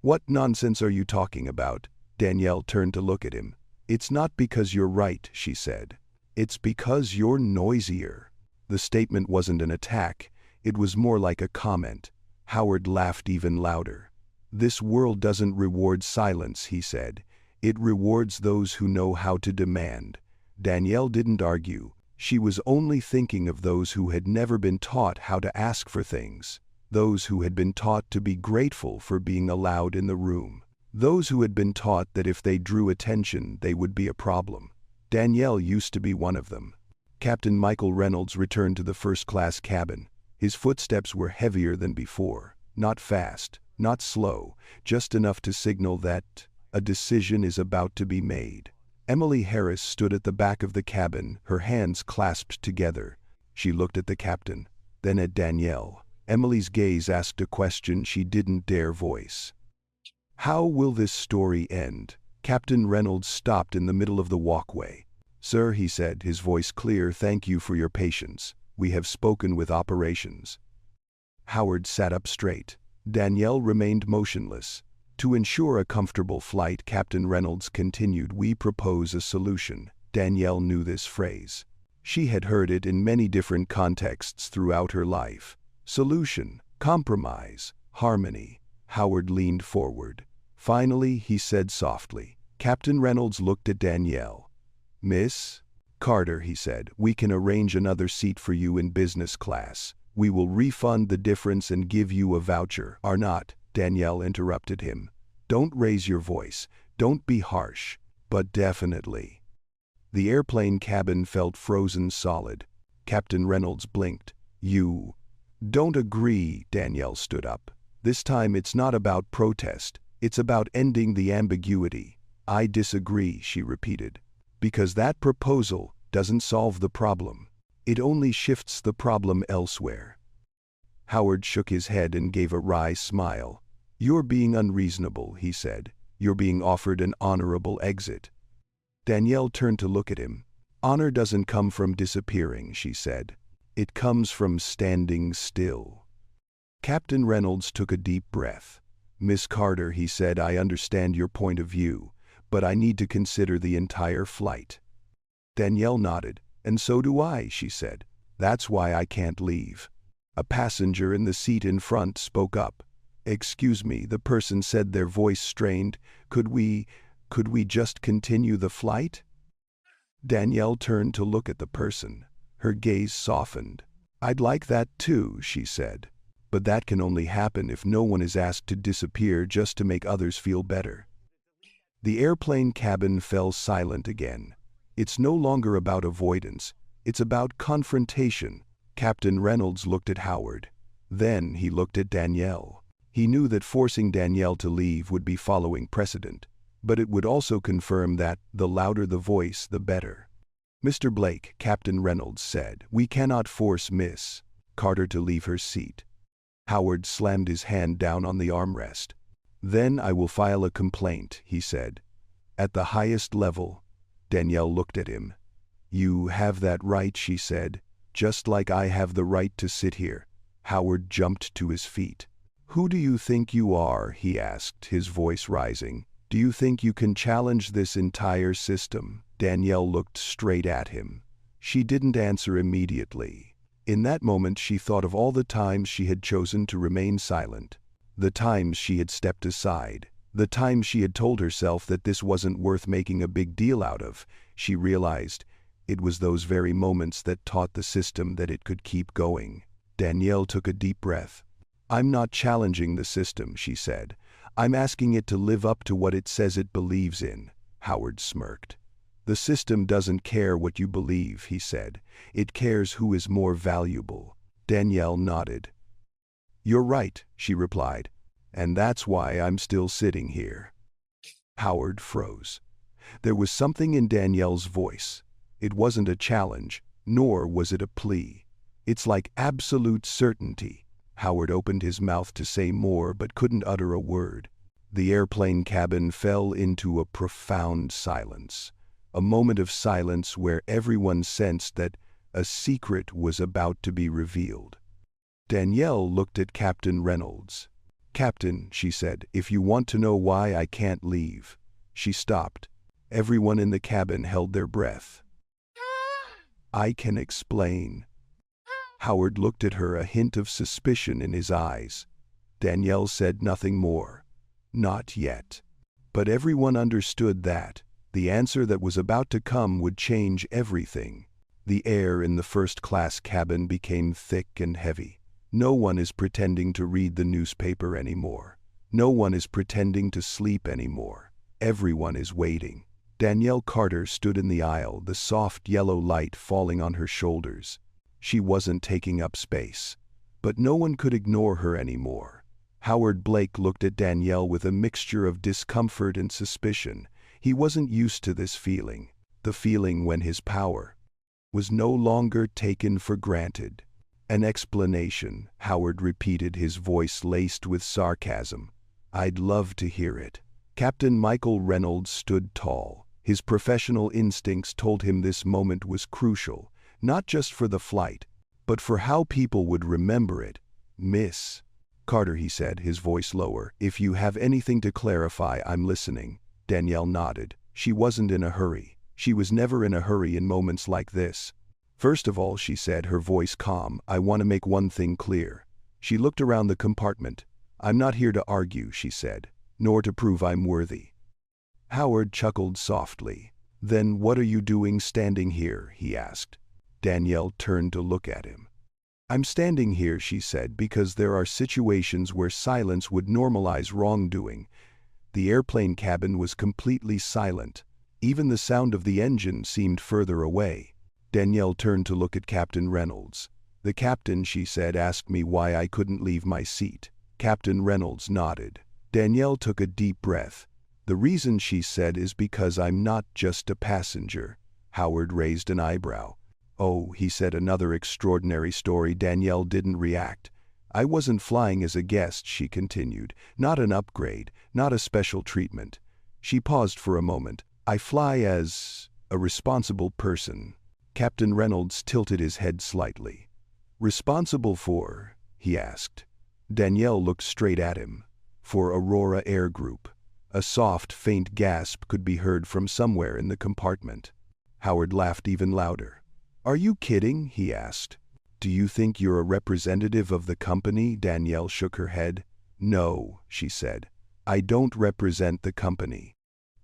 "What nonsense are you talking about?" Danielle turned to look at him. "It's not because you're right," she said. "It's because you're noisier." The statement wasn't an attack. It was more like a comment. Howard laughed even louder. "This world doesn't reward silence," he said. "It rewards those who know how to demand." Danielle didn't argue. She was only thinking of those who had never been taught how to ask for things. Those who had been taught to be grateful for being allowed in the room. Those who had been taught that if they drew attention, they would be a problem. Danielle used to be one of them. Captain Michael Reynolds returned to the first-class cabin. His footsteps were heavier than before. Not fast, not slow, just enough to signal that a decision is about to be made. Emily Harris stood at the back of the cabin, her hands clasped together. She looked at the captain, then at Danielle. Emily's gaze asked a question she didn't dare voice. "How will this story end?" Captain Reynolds stopped in the middle of the walkway. "Sir," he said, his voice clear, "thank you for your patience. We have spoken with operations." Howard sat up straight. Danielle remained motionless. To ensure a comfortable flight, Captain Reynolds continued, "We propose a solution." Danielle knew this phrase. She had heard it in many different contexts throughout her life. Solution, compromise, harmony. Howard leaned forward. Finally, he said softly. Captain Reynolds looked at Danielle. "Miss Carter," he said, "we can arrange another seat for you in business class. We will refund the difference and give you a voucher." "Are not," Danielle interrupted him. "Don't raise your voice. Don't be harsh. But definitely." The airplane cabin felt frozen solid. Captain Reynolds blinked. "You don't agree?" Danielle stood up. "This time it's not about protest. It's about ending the ambiguity." "I disagree," she repeated. "Because that proposal doesn't solve the problem. It only shifts the problem elsewhere." Howard shook his head and gave a wry smile. "You're being unreasonable," he said. "You're being offered an honorable exit." Danielle turned to look at him. "Honor doesn't come from disappearing," she said. "It comes from standing still." Captain Reynolds took a deep breath. "Miss Carter," he said, "I understand your point of view, but I need to consider the entire flight." Danielle nodded. "And so do I," she said. "That's why I can't leave." A passenger in the seat in front spoke up. "Excuse me," the person said, their voice strained. Could we just continue the flight?" Danielle turned to look at the person. Her gaze softened. "I'd like that too," she said. "But that can only happen if no one is asked to disappear just to make others feel better." The airplane cabin fell silent again. It's no longer about avoidance. It's about confrontation. Captain Reynolds looked at Howard. Then he looked at Danielle. He knew that forcing Danielle to leave would be following precedent, but it would also confirm that the louder the voice, the better. "Mr. Blake," Captain Reynolds said, "we cannot force Miss Carter to leave her seat." Howard slammed his hand down on the armrest. "Then I will file a complaint," he said. "At the highest level." Danielle looked at him. "You have that right," she said, "just like I have the right to sit here." Howard jumped to his feet. "Who do you think you are?" he asked, his voice rising. "Do you think you can challenge this entire system?" Danielle looked straight at him. She didn't answer immediately. In that moment she thought of all the times she had chosen to remain silent. The times she had stepped aside. The times she had told herself that this wasn't worth making a big deal out of. She realized it was those very moments that taught the system that it could keep going. Danielle took a deep breath. "I'm not challenging the system," she said. "I'm asking it to live up to what it says it believes in." Howard smirked. "The system doesn't care what you believe," he said. "It cares who is more valuable." Danielle nodded. "You're right," she replied. "And that's why I'm still sitting here." Howard froze. There was something in Danielle's voice. It wasn't a challenge, nor was it a plea. It's like absolute certainty. Howard opened his mouth to say more but couldn't utter a word. The airplane cabin fell into a profound silence. A moment of silence where everyone sensed that a secret was about to be revealed. Danielle looked at Captain Reynolds. "Captain," she said, "if you want to know why I can't leave." She stopped. Everyone in the cabin held their breath. "I can explain." Howard looked at her, a hint of suspicion in his eyes. Danielle said nothing more. Not yet. But everyone understood that the answer that was about to come would change everything. The air in the first-class cabin became thick and heavy. No one is pretending to read the newspaper anymore. No one is pretending to sleep anymore. Everyone is waiting. Danielle Carter stood in the aisle, the soft yellow light falling on her shoulders. She wasn't taking up space. But no one could ignore her anymore. Howard Blake looked at Danielle with a mixture of discomfort and suspicion. He wasn't used to this feeling. The feeling when his power was no longer taken for granted. "An explanation," Howard repeated, his voice laced with sarcasm. "I'd love to hear it." Captain Michael Reynolds stood tall. His professional instincts told him this moment was crucial, not just for the flight, but for how people would remember it. "Miss Carter," he said, his voice lower, "if you have anything to clarify, I'm listening." Danielle nodded. She wasn't in a hurry. She was never in a hurry in moments like this. "First of all," she said, her voice calm, "I want to make one thing clear." She looked around the compartment. "I'm not here to argue," she said, "nor to prove I'm worthy." Howard chuckled softly. "Then what are you doing standing here?" he asked. Danielle turned to look at him. "I'm standing here," she said, "because there are situations where silence would normalize wrongdoing." The airplane cabin was completely silent. Even the sound of the engine seemed further away. Danielle turned to look at Captain Reynolds. "The captain," she said, "asked me why I couldn't leave my seat." Captain Reynolds nodded. Danielle took a deep breath. "The reason," she said, "is because I'm not just a passenger." Howard raised an eyebrow. "Oh," he said, "another extraordinary story." Danielle didn't react. "I wasn't flying as a guest," she continued. "Not an upgrade, not a special treatment." She paused for a moment. "I fly as a responsible person." Captain Reynolds tilted his head slightly. "Responsible for?" he asked. Danielle looked straight at him. "For Aurora Air Group." A soft, faint gasp could be heard from somewhere in the compartment. Howard laughed even louder. "Are you kidding?" he asked. "Do you think you're a representative of the company?" Danielle shook her head. "No," she said. "I don't represent the company."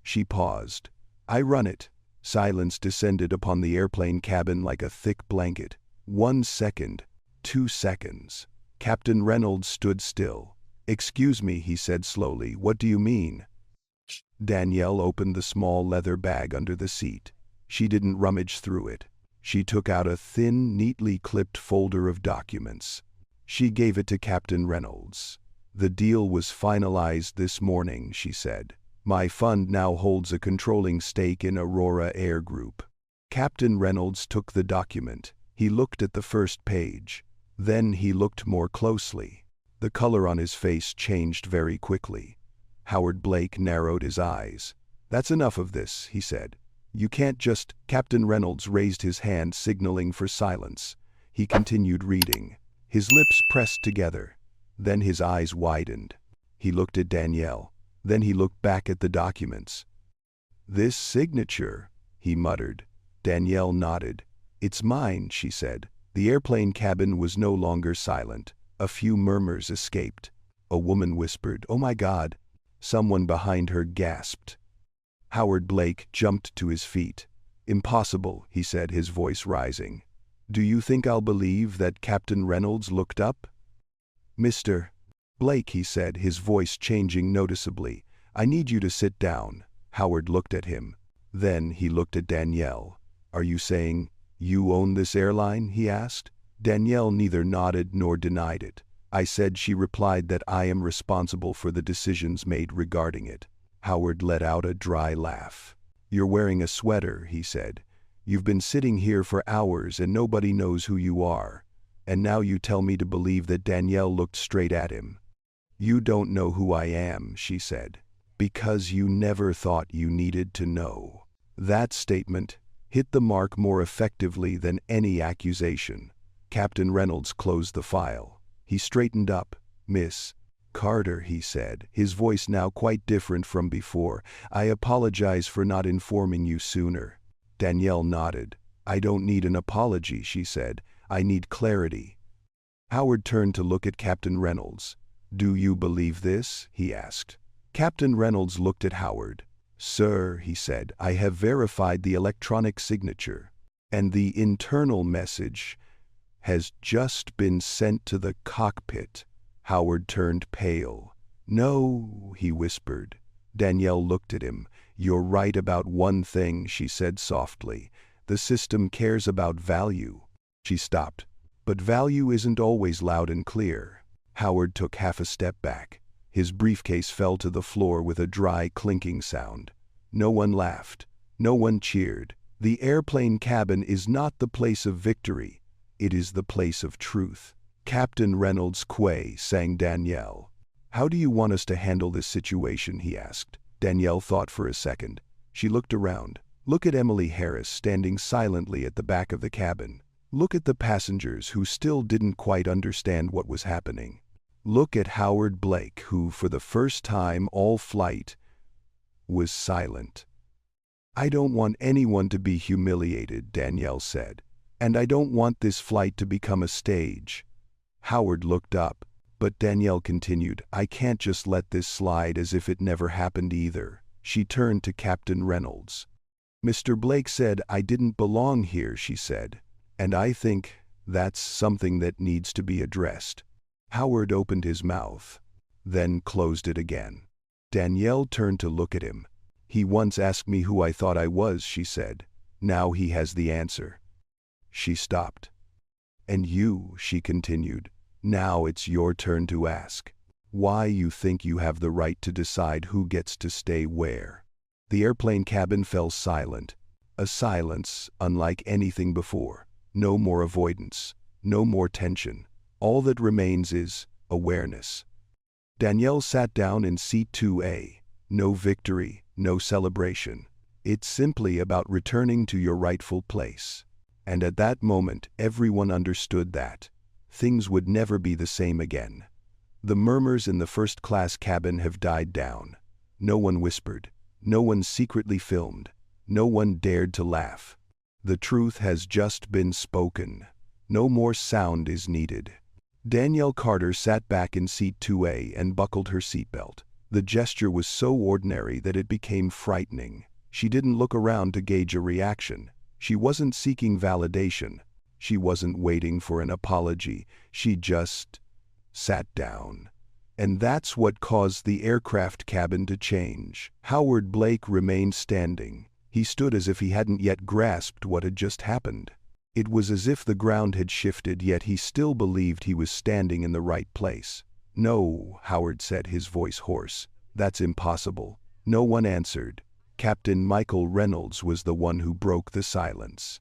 She paused. "I run it." Silence descended upon the airplane cabin like a thick blanket. 1 second. 2 seconds. Captain Reynolds stood still. "Excuse me," he said slowly, "what do you mean?" Danielle opened the small leather bag under the seat. She didn't rummage through it. She took out a thin, neatly clipped folder of documents. She gave it to Captain Reynolds. "The deal was finalized this morning," she said. "My fund now holds a controlling stake in Aurora Air Group." Captain Reynolds took the document. He looked at the first page. Then he looked more closely. The color on his face changed very quickly. Howard Blake narrowed his eyes. "That's enough of this," he said. "You can't just—" Captain Reynolds raised his hand, signaling for silence. He continued reading. His lips pressed together. Then his eyes widened. He looked at Danielle. Then he looked back at the documents. "This signature," he muttered. Danielle nodded. "It's mine," she said. The airplane cabin was no longer silent. A few murmurs escaped. A woman whispered, "Oh my God!" Someone behind her gasped. Howard Blake jumped to his feet. "Impossible," he said, his voice rising. "Do you think I'll believe that Captain Reynolds looked up?" "Mr. Blake," he said, his voice changing noticeably, "I need you to sit down." Howard looked at him. Then he looked at Danielle. "Are you saying you own this airline?" he asked. Danielle neither nodded nor denied it. "I said," she replied, "that I am responsible for the decisions made regarding it." Howard let out a dry laugh. "You're wearing a sweater," he said. "You've been sitting here for hours and nobody knows who you are. And now you tell me to believe that." Danielle looked straight at him. "You don't know who I am," she said, "because you never thought you needed to know." That statement hit the mark more effectively than any accusation. Captain Reynolds closed the file. He straightened up. "Miss Carter," he said, his voice now quite different from before, "I apologize for not informing you sooner." Danielle nodded. "I don't need an apology," she said. "I need clarity." Howard turned to look at Captain Reynolds. "Do you believe this?" he asked. Captain Reynolds looked at Howard. "Sir," he said, "I have verified the electronic signature, and the internal message has just been sent to the cockpit." Howard turned pale. "No," he whispered. Danielle looked at him. "You're right about one thing," she said softly. "The system cares about value." She stopped. "But value isn't always loud and clear." Howard took half a step back. His briefcase fell to the floor with a dry, clinking sound. No one laughed. No one cheered. The airplane cabin is not the place of victory. It is the place of truth. "Captain Reynolds Quay," sang Danielle. "How do you want us to handle this situation?" he asked. Danielle thought for a second. She looked around. "Look at Emily Harris standing silently at the back of the cabin. Look at the passengers who still didn't quite understand what was happening. Look at Howard Blake, who, for the first time all flight, was silent." "I don't want anyone to be humiliated," Danielle said. "And I don't want this flight to become a stage." Howard looked up, but Danielle continued, "I can't just let this slide as if it never happened either." She turned to Captain Reynolds. "Mr. Blake said I didn't belong here," she said. "And I think that's something that needs to be addressed." Howard opened his mouth, then closed it again. Danielle turned to look at him. "He once asked me who I thought I was," she said. "Now he has the answer." She stopped. "And you," she continued, "now it's your turn to ask why you think you have the right to decide who gets to stay where." The airplane cabin fell silent, a silence unlike anything before. No more avoidance, no more tension. All that remains is awareness. Danielle sat down in seat 2A. No victory, no celebration. It's simply about returning to your rightful place. And at that moment, everyone understood that things would never be the same again. The murmurs in the first-class cabin have died down. No one whispered. No one secretly filmed. No one dared to laugh. The truth has just been spoken. No more sound is needed. Danielle Carter sat back in seat 2A and buckled her seatbelt. The gesture was so ordinary that it became frightening. She didn't look around to gauge a reaction. She wasn't seeking validation. She wasn't waiting for an apology. She just sat down. And that's what caused the aircraft cabin to change. Howard Blake remained standing. He stood as if he hadn't yet grasped what had just happened. It was as if the ground had shifted, yet he still believed he was standing in the right place. "No," Howard said, his voice hoarse. "That's impossible." No one answered. Captain Michael Reynolds was the one who broke the silence.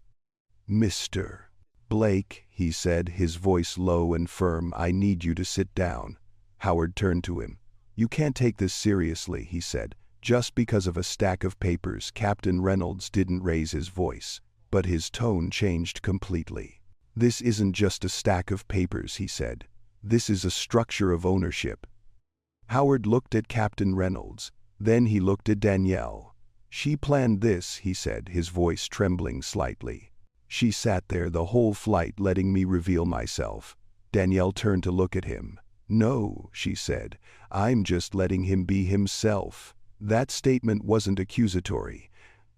"Mr. Blake," he said, his voice low and firm, "I need you to sit down." Howard turned to him. "You can't take this seriously," he said. Just because of a stack of papers. Captain Reynolds didn't raise his voice, but his tone changed completely. "This isn't just a stack of papers," he said. This is a structure of ownership. Howard looked at Captain Reynolds. Then he looked at Danielle. She planned this, he said, his voice trembling slightly. She sat there the whole flight letting me reveal myself. Danielle turned to look at him. No, she said, I'm just letting him be himself. That statement wasn't accusatory.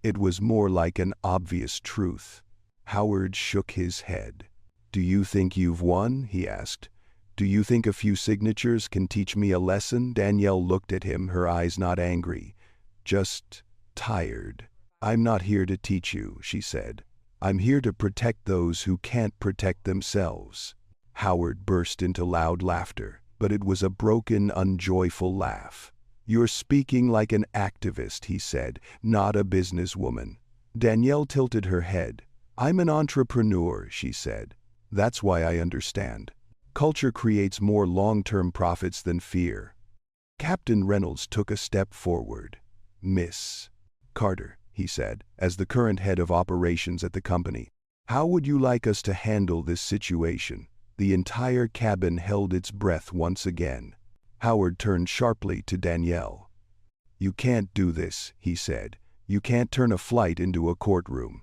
It was more like an obvious truth. Howard shook his head. Do you think you've won? He asked. Do you think a few signatures can teach me a lesson? Danielle looked at him, her eyes not angry, just tired. I'm not here to teach you, she said. I'm here to protect those who can't protect themselves. Howard burst into loud laughter, but it was a broken, unjoyful laugh. You're speaking like an activist, he said, not a businesswoman. Danielle tilted her head. I'm an entrepreneur, she said. That's why I understand. Culture creates more long-term profits than fear. Captain Reynolds took a step forward. Miss Carter, he said, as the current head of operations at the company, how would you like us to handle this situation? The entire cabin held its breath once again. Howard turned sharply to Danielle. You can't do this, he said. You can't turn a flight into a courtroom.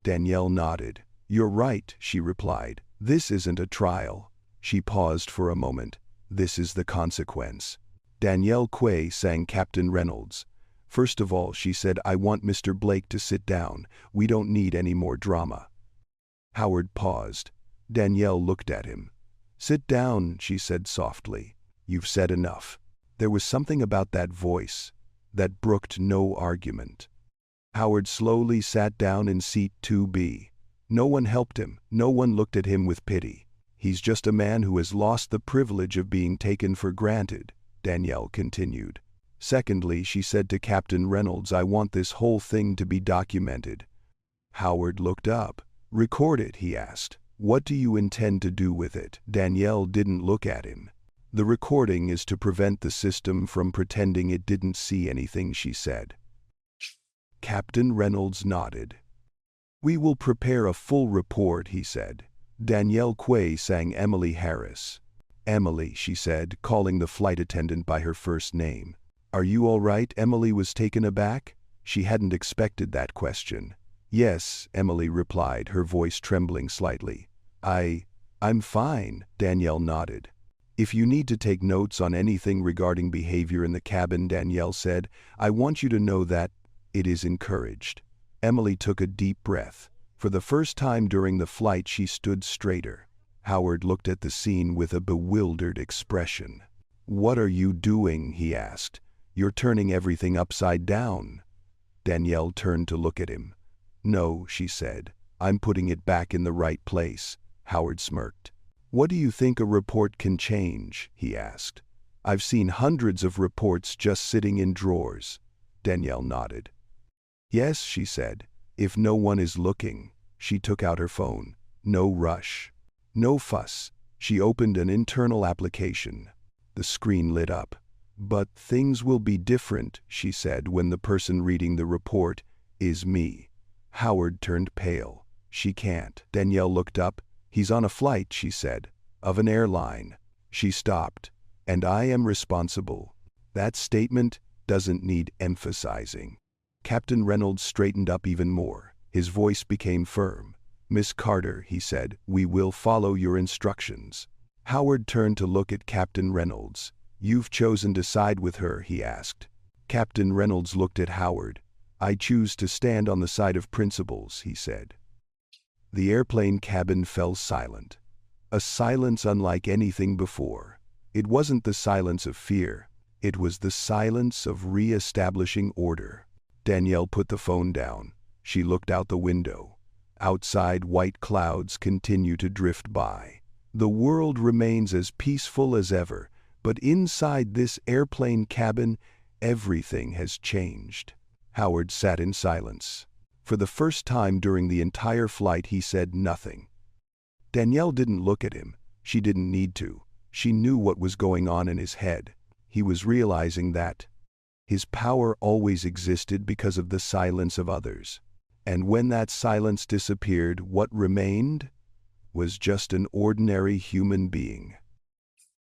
Danielle nodded. You're right, she replied. This isn't a trial. She paused for a moment. This is the consequence. Danielle Quay sang Captain Reynolds. First of all, she said, I want Mr. Blake to sit down. We don't need any more drama. Howard paused. Danielle looked at him. Sit down, she said softly. You've said enough. There was something about that voice that brooked no argument. Howard slowly sat down in seat 2B. No one helped him. No one looked at him with pity. He's just a man who has lost the privilege of being taken for granted, Danielle continued. Secondly, she said to Captain Reynolds, I want this whole thing to be documented. Howard looked up. Record it, he asked. What do you intend to do with it? Danielle didn't look at him. The recording is to prevent the system from pretending it didn't see anything, she said. Captain Reynolds nodded. We will prepare a full report, he said. Danielle Quay sang Emily Harris. Emily, she said, calling the flight attendant by her first name. Are you all right? Emily was taken aback. She hadn't expected that question. Yes, Emily replied, her voice trembling slightly. I'm fine, Danielle nodded. If you need to take notes on anything regarding behavior in the cabin, Danielle said, I want you to know that it is encouraged. Emily took a deep breath. For the first time during the flight, she stood straighter. Howard looked at the scene with a bewildered expression. What are you doing? He asked. You're turning everything upside down. Danielle turned to look at him. No, she said. I'm putting it back in the right place. Howard smirked. What do you think a report can change? He asked. I've seen hundreds of reports just sitting in drawers. Danielle nodded. Yes, she said. If no one is looking. She took out her phone. No rush. No fuss. She opened an internal application. The screen lit up. But things will be different, she said, when the person reading the report is me. Howard turned pale. She can't. Danielle looked up. He's on a flight, she said. Of an airline. She stopped. And I am responsible. That statement doesn't need emphasizing. Captain Reynolds straightened up even more. His voice became firm. Miss Carter, he said, we will follow your instructions. Howard turned to look at Captain Reynolds. You've chosen to side with her, he asked. Captain Reynolds looked at Howard. I choose to stand on the side of principles, he said. The airplane cabin fell silent. A silence unlike anything before. It wasn't the silence of fear. It was the silence of re-establishing order. Danielle put the phone down. She looked out the window. Outside, white clouds continue to drift by. The world remains as peaceful as ever, but inside this airplane cabin, everything has changed. Howard sat in silence. For the first time during the entire flight, he said nothing. Danielle didn't look at him. She didn't need to. She knew what was going on in his head. He was realizing that his power always existed because of the silence of others. And when that silence disappeared, what remained was just an ordinary human being.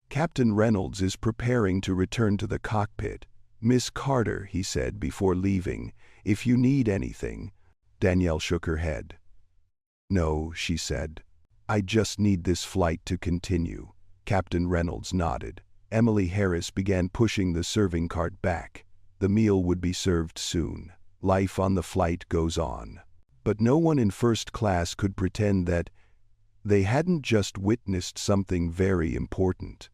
Captain Reynolds is preparing to return to the cockpit. Miss Carter, he said before leaving, if you need anything. Danielle shook her head. No, she said. I just need this flight to continue. Captain Reynolds nodded. Emily Harris began pushing the serving cart back. The meal would be served soon. Life on the flight goes on. But no one in first class could pretend that they hadn't just witnessed something very important.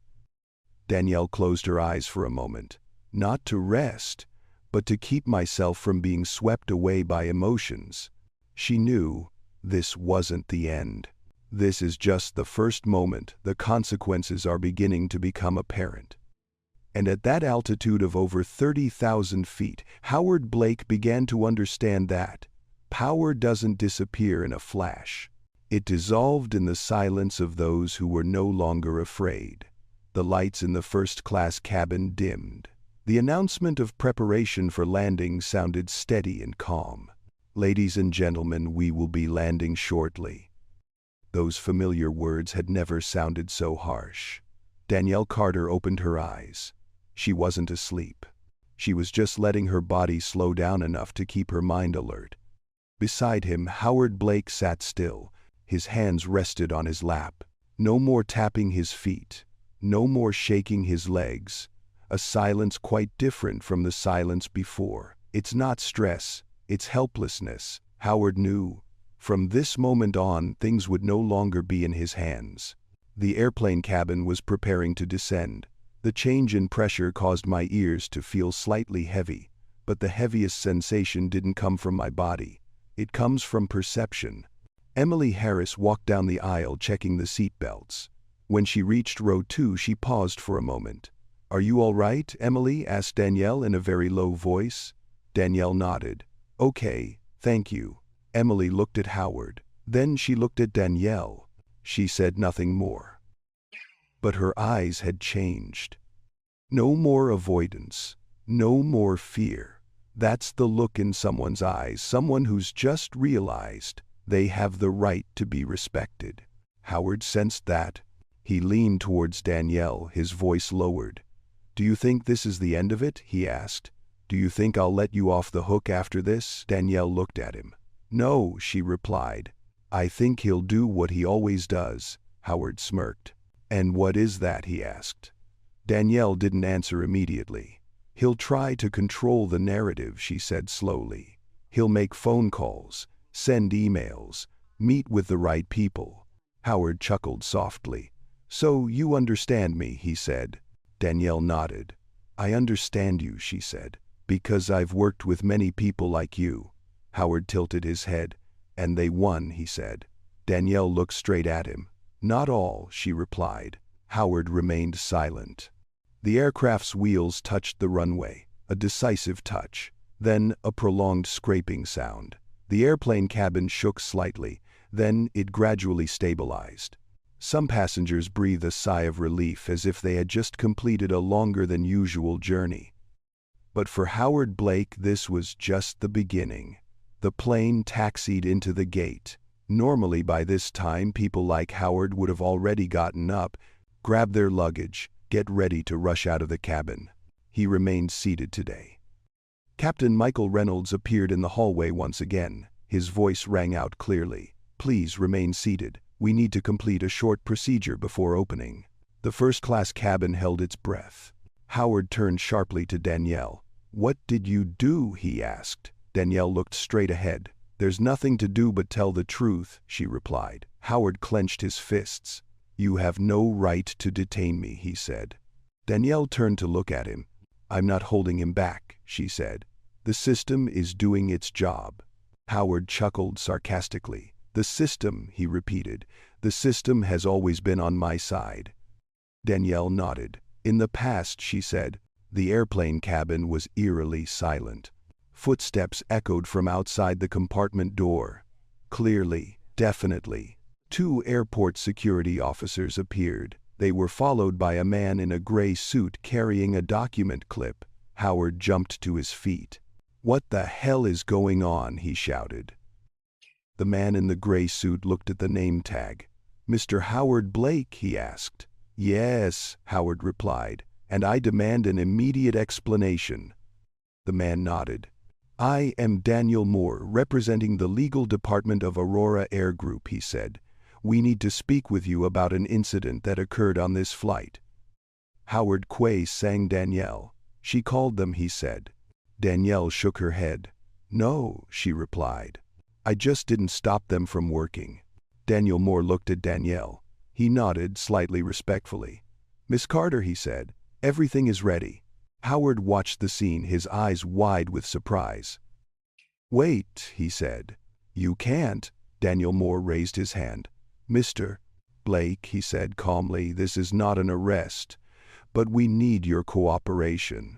Danielle closed her eyes for a moment, not to rest, but to keep myself from being swept away by emotions. She knew this wasn't the end. This is just the first moment. The consequences are beginning to become apparent. And at that altitude of over 30,000 feet, Howard Blake began to understand that power doesn't disappear in a flash. It dissolved in the silence of those who were no longer afraid. The lights in the first-class cabin dimmed. The announcement of preparation for landing sounded steady and calm. Ladies and gentlemen, we will be landing shortly. Those familiar words had never sounded so harsh. Danielle Carter opened her eyes. She wasn't asleep. She was just letting her body slow down enough to keep her mind alert. Beside him, Howard Blake sat still. His hands rested on his lap. No more tapping his feet. No more shaking his legs. A silence quite different from the silence before. It's not stress, it's helplessness. Howard knew. From this moment on, things would no longer be in his hands. The airplane cabin was preparing to descend. The change in pressure caused my ears to feel slightly heavy, but the heaviest sensation didn't come from my body. It comes from perception. Emily Harris walked down the aisle checking the seat belts. When she reached row 2, she paused for a moment. "Are you all right, Emily?" asked Danielle in a very low voice. Danielle nodded. "Okay, thank you." Emily looked at Howard. Then she looked at Danielle. She said nothing more. But her eyes had changed. No more avoidance. No more fear. That's the look in someone's eyes, someone who's just realized they have the right to be respected. Howard sensed that. He leaned towards Danielle, his voice lowered. "Do you think this is the end of it?" he asked. "Do you think I'll let you off the hook after this?" Danielle looked at him. "No," she replied. "I think he'll do what he always does." Howard smirked. "And what is that?" he asked. Danielle didn't answer immediately. "He'll try to control the narrative," she said slowly. "He'll make phone calls, send emails, meet with the right people." Howard chuckled softly. "So you understand me," he said. Danielle nodded. "I understand you," she said, "because I've worked with many people like you." Howard tilted his head. "And they won," he said. Danielle looked straight at him. "Not all," she replied. Howard remained silent. The aircraft's wheels touched the runway, a decisive touch. Then a prolonged scraping sound. The airplane cabin shook slightly, then it gradually stabilized. Some passengers breathed a sigh of relief as if they had just completed a longer than usual journey. But for Howard Blake, this was just the beginning. The plane taxied into the gate. Normally by this time, people like Howard would have already gotten up, grabbed their luggage, get ready to rush out of the cabin. He remained seated today. Captain Michael Reynolds appeared in the hallway once again. His voice rang out clearly. "Please remain seated. We need to complete a short procedure before opening." The first-class cabin held its breath. Howard turned sharply to Danielle. "What did you do?" he asked. Danielle looked straight ahead. "There's nothing to do but tell the truth," she replied. Howard clenched his fists. "You have no right to detain me," he said. Danielle turned to look at him. "I'm not holding him back," she said. "The system is doing its job." Howard chuckled sarcastically. "The system," he repeated. "The system has always been on my side." Danielle nodded. "In the past," she said. The airplane cabin was eerily silent. Footsteps echoed from outside the compartment door. Clearly, definitely. 2 airport security officers appeared. They were followed by a man in a gray suit carrying a document clip. Howard jumped to his feet. "What the hell is going on?" he shouted. The man in the gray suit looked at the name tag. "Mr. Howard Blake?" he asked. Yes, Howard replied, and I demand an immediate explanation. The man nodded. I am Daniel Moore, representing the legal department of Aurora Air Group, he said. We need to speak with you about an incident that occurred on this flight. Howard Quay sang Danielle. She called them, he said. Danielle shook her head. No, she replied. I just didn't stop them from working. Daniel Moore looked at Danielle. He nodded slightly respectfully. Miss Carter, he said, everything is ready. Howard watched the scene, his eyes wide with surprise. Wait, he said. You can't. Daniel Moore raised his hand. Mr. Blake, he said calmly, this is not an arrest, but we need your cooperation.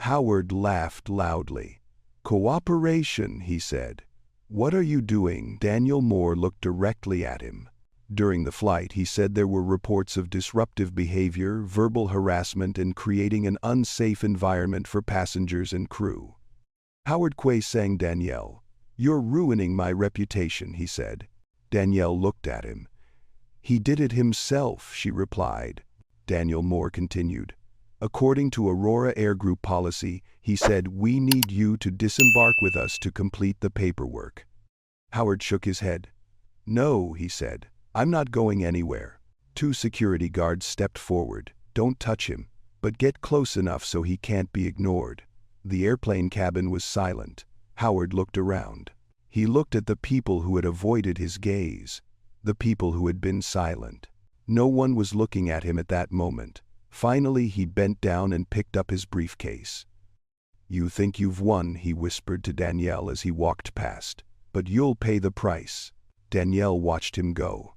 Howard laughed loudly. Cooperation, he said. What are you doing? Daniel Moore looked directly at him. During the flight, he said there were reports of disruptive behavior, verbal harassment, and creating an unsafe environment for passengers and crew. Howard Quay sang Danielle. You're ruining my reputation, he said. Danielle looked at him. He did it himself, she replied. Daniel Moore continued. According to Aurora Air Group policy, he said, we need you to disembark with us to complete the paperwork. Howard shook his head. No, he said. I'm not going anywhere. 2 security guards stepped forward. Don't touch him, but get close enough so he can't be ignored. The airplane cabin was silent. Howard looked around. He looked at the people who had avoided his gaze, the people who had been silent. No one was looking at him at that moment. Finally, he bent down and picked up his briefcase. You think you've won, he whispered to Danielle as he walked past, but you'll pay the price. Danielle watched him go.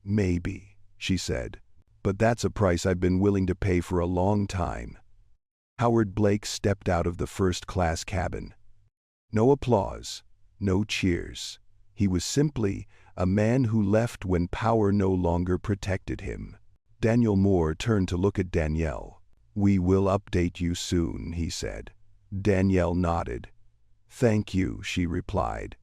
Maybe, she said, but that's a price I've been willing to pay for a long time. Howard Blake stepped out of the first-class cabin. No applause, no cheers. He was simply a man who left when power no longer protected him. Daniel Moore turned to look at Danielle. We will update you soon, he said. Danielle nodded. Thank you, she replied.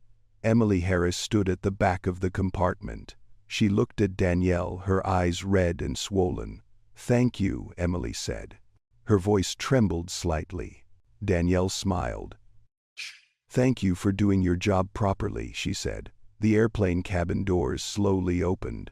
Emily Harris stood at the back of the compartment. She looked at Danielle, her eyes red and swollen. Thank you, Emily said. Her voice trembled slightly. Danielle smiled. Thank you for doing your job properly, she said. The airplane cabin doors slowly opened.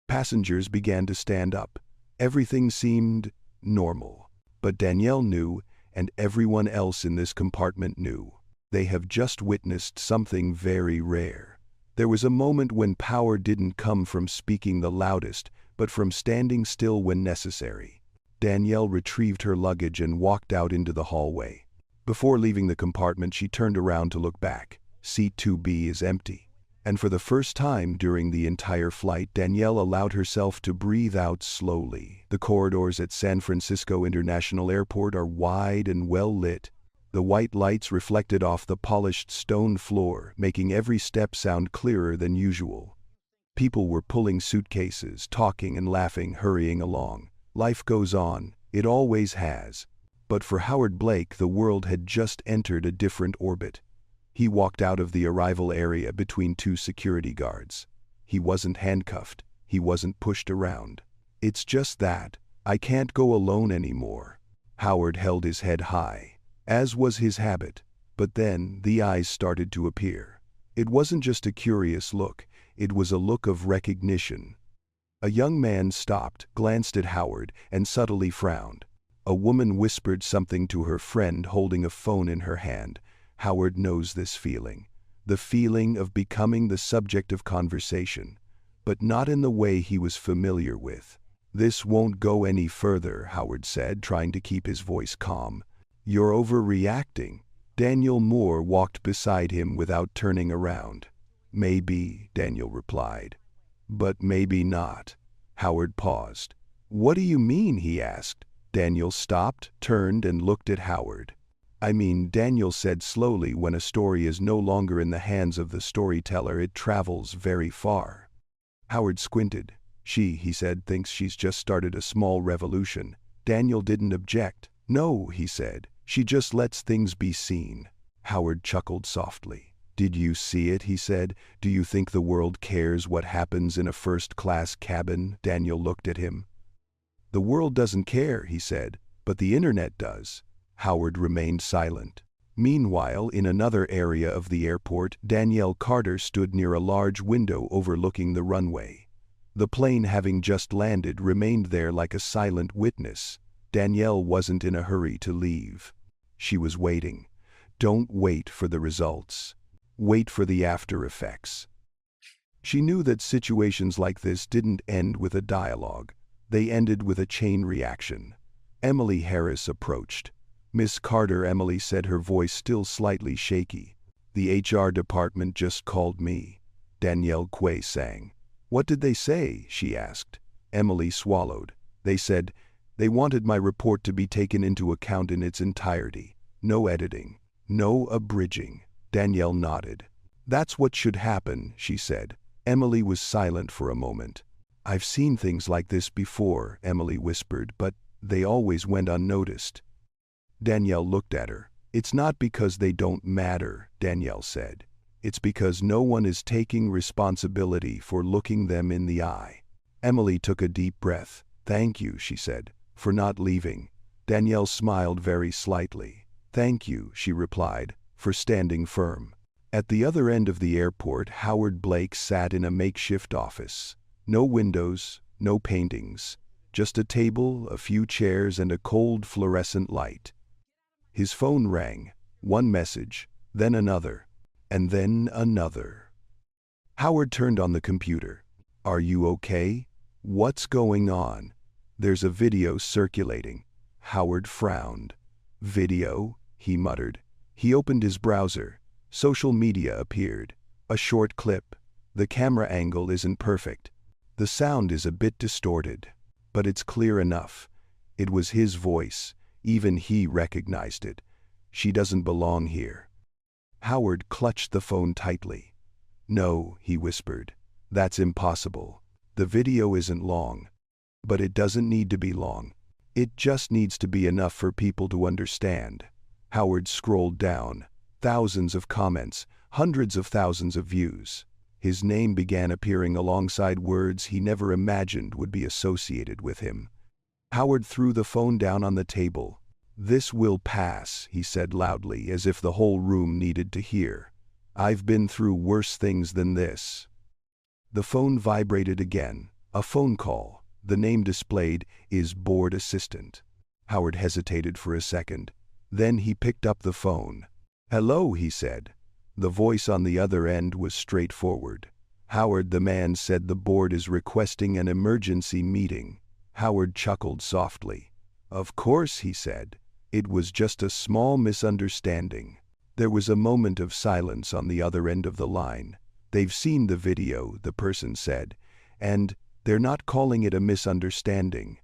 Passengers began to stand up. Everything seemed normal. But Danielle knew, and everyone else in this compartment knew. They have just witnessed something very rare. There was a moment when power didn't come from speaking the loudest, but from standing still when necessary. Danielle retrieved her luggage and walked out into the hallway. Before leaving the compartment, she turned around to look back. Seat 2B is empty. And for the first time during the entire flight, Danielle allowed herself to breathe out slowly. The corridors at San Francisco International Airport are wide and well lit. The white lights reflected off the polished stone floor, making every step sound clearer than usual. People were pulling suitcases, talking and laughing, hurrying along. Life goes on. It always has. But for Howard Blake, the world had just entered a different orbit. He walked out of the arrival area between 2 security guards. He wasn't handcuffed. He wasn't pushed around. It's just that I can't go alone anymore. Howard held his head high, as was his habit, but then the eyes started to appear. It wasn't just a curious look, it was a look of recognition. A young man stopped, glanced at Howard, and subtly frowned. A woman whispered something to her friend holding a phone in her hand. Howard knows this feeling. The feeling of becoming the subject of conversation, but not in the way he was familiar with. This won't go any further, Howard said, trying to keep his voice calm. You're overreacting. Daniel Moore walked beside him without turning around. Maybe, Daniel replied. But maybe not. Howard paused. What do you mean? He asked. Daniel stopped, turned, and looked at Howard. I mean, Daniel said slowly, when a story is no longer in the hands of the storyteller, it travels very far. Howard squinted. He said, thinks she's just started a small revolution. Daniel didn't object. No, he said, she just lets things be seen. Howard chuckled softly. Did you see it? He said. Do you think the world cares what happens in a first-class cabin? Daniel looked at him. "The world doesn't care," he said, "but the internet does." Howard remained silent. Meanwhile, in another area of the airport, Danielle Carter stood near a large window overlooking the runway. The plane, having just landed, remained there like a silent witness. Danielle wasn't in a hurry to leave. She was waiting. Don't wait for the results. Wait for the after effects. She knew that situations like this didn't end with a dialogue. They ended with a chain reaction. Emily Harris approached. "Miss Carter," Emily said, her voice still slightly shaky. "The HR department just called me." Danielle Quay sang. "What did they say?" she asked. Emily swallowed. "They said they wanted my report to be taken into account in its entirety. No editing. No abridging." Danielle nodded. "That's what should happen," she said. Emily was silent for a moment. "I've seen things like this before," Emily whispered, "but they always went unnoticed." Danielle looked at her. "It's not because they don't matter," Danielle said. "It's because no one is taking responsibility for looking them in the eye." Emily took a deep breath. "Thank you," she said, "for not leaving." Danielle smiled very slightly. "Thank you," she replied, "for standing firm." At the other end of the airport, Howard Blake sat in a makeshift office. No windows, no paintings, just a table, a few chairs, and a cold fluorescent light. His phone rang. One message, then another, and then another. Howard turned on the computer. "Are you okay? What's going on?" "There's a video circulating." Howard frowned. "Video?" he muttered. He opened his browser. Social media appeared. A short clip. The camera angle isn't perfect. The sound is a bit distorted. But it's clear enough. It was his voice. Even he recognized it. "She doesn't belong here." Howard clutched the phone tightly. "No," he whispered. "That's impossible. The video isn't long. But it doesn't need to be long. It just needs to be enough for people to understand." Howard scrolled down. Thousands of comments, hundreds of thousands of views. His name began appearing alongside words he never imagined would be associated with him. Howard threw the phone down on the table. "This will pass," he said loudly, as if the whole room needed to hear. "I've been through worse things than this." The phone vibrated again. A phone call. The name displayed is board assistant. Howard hesitated for a second. Then he picked up the phone. "Hello," he said. The voice on the other end was straightforward. "Howard," the man said, "the board is requesting an emergency meeting." Howard chuckled softly. "Of course," he said. "It was just a small misunderstanding." There was a moment of silence on the other end of the line. "They've seen the video," the person said, "and they're not calling it a misunderstanding."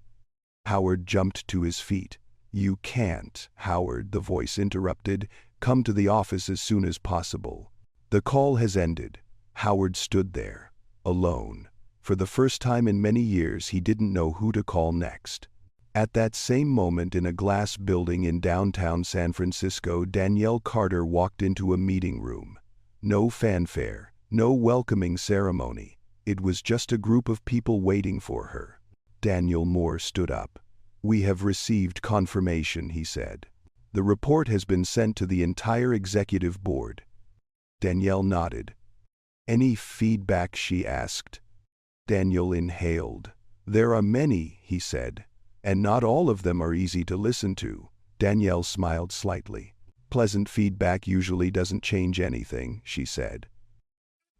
Howard jumped to his feet. "You can't, Howard," the voice interrupted. "Come to the office as soon as possible." "The call has ended." Howard stood there, alone. For the first time in many years, he didn't know who to call next. At that same moment, in a glass building in downtown San Francisco, Danielle Carter walked into a meeting room. No fanfare, no welcoming ceremony. It was just a group of people waiting for her. Daniel Moore stood up. "We have received confirmation," he said. "The report has been sent to the entire executive board." Danielle nodded. "Any feedback?" she asked. Daniel inhaled. "There are many," he said, "and not all of them are easy to listen to." Danielle smiled slightly. "Pleasant feedback usually doesn't change anything," she said.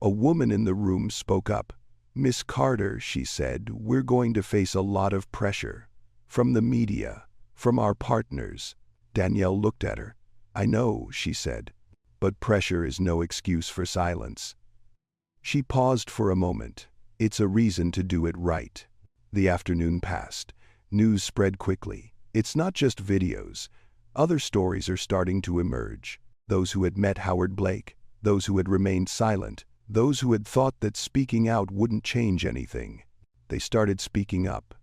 A woman in the room spoke up. "Miss Carter," she said, "we're going to face a lot of pressure. From the media, from our partners." Danielle looked at her. "I know," she said, "but pressure is no excuse for silence." She paused for a moment. "It's a reason to do it right." The afternoon passed. News spread quickly. It's not just videos. Other stories are starting to emerge. Those who had met Howard Blake, those who had remained silent, those who had thought that speaking out wouldn't change anything. They started speaking up.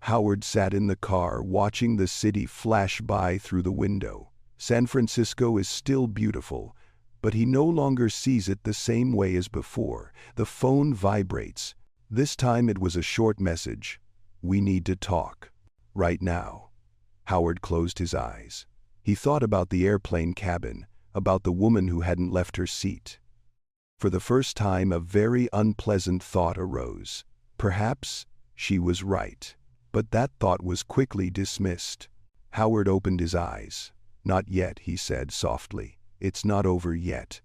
Howard sat in the car, watching the city flash by through the window. San Francisco is still beautiful, but he no longer sees it the same way as before. The phone vibrates. This time it was a short message. We need to talk. Right now. Howard closed his eyes. He thought about the airplane cabin, about the woman who hadn't left her seat. For the first time, a very unpleasant thought arose. Perhaps she was right. But that thought was quickly dismissed. Howard opened his eyes. "Not yet," he said softly. "It's not over yet."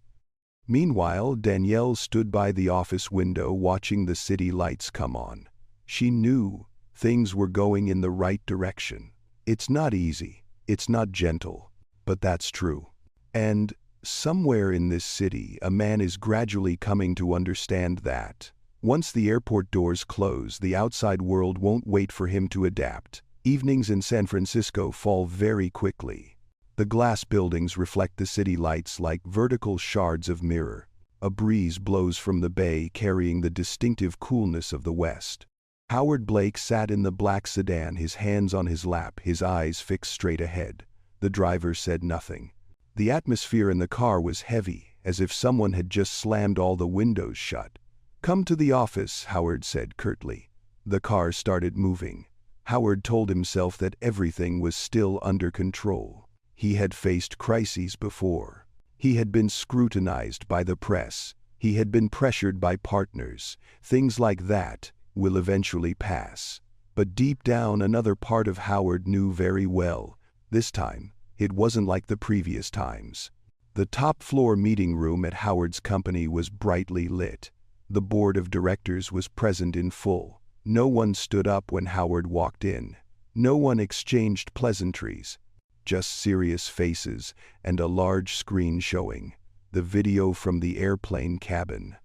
Meanwhile, Danielle stood by the office window watching the city lights come on. She knew things were going in the right direction. It's not easy, it's not gentle, but that's true. And somewhere in this city, a man is gradually coming to understand that. Once the airport doors close, the outside world won't wait for him to adapt. Evenings in San Francisco fall very quickly. The glass buildings reflect the city lights like vertical shards of mirror. A breeze blows from the bay, carrying the distinctive coolness of the West. Howard Blake sat in the black sedan, his hands on his lap, his eyes fixed straight ahead. The driver said nothing. The atmosphere in the car was heavy, as if someone had just slammed all the windows shut. "Come to the office," Howard said curtly. The car started moving. Howard told himself that everything was still under control. He had faced crises before. He had been scrutinized by the press. He had been pressured by partners. Things like that will eventually pass. But deep down, another part of Howard knew very well. This time, it wasn't like the previous times. The top-floor meeting room at Howard's company was brightly lit. The board of directors was present in full. No one stood up when Howard walked in. No one exchanged pleasantries. Just serious faces and a large screen showing the video from the airplane cabin.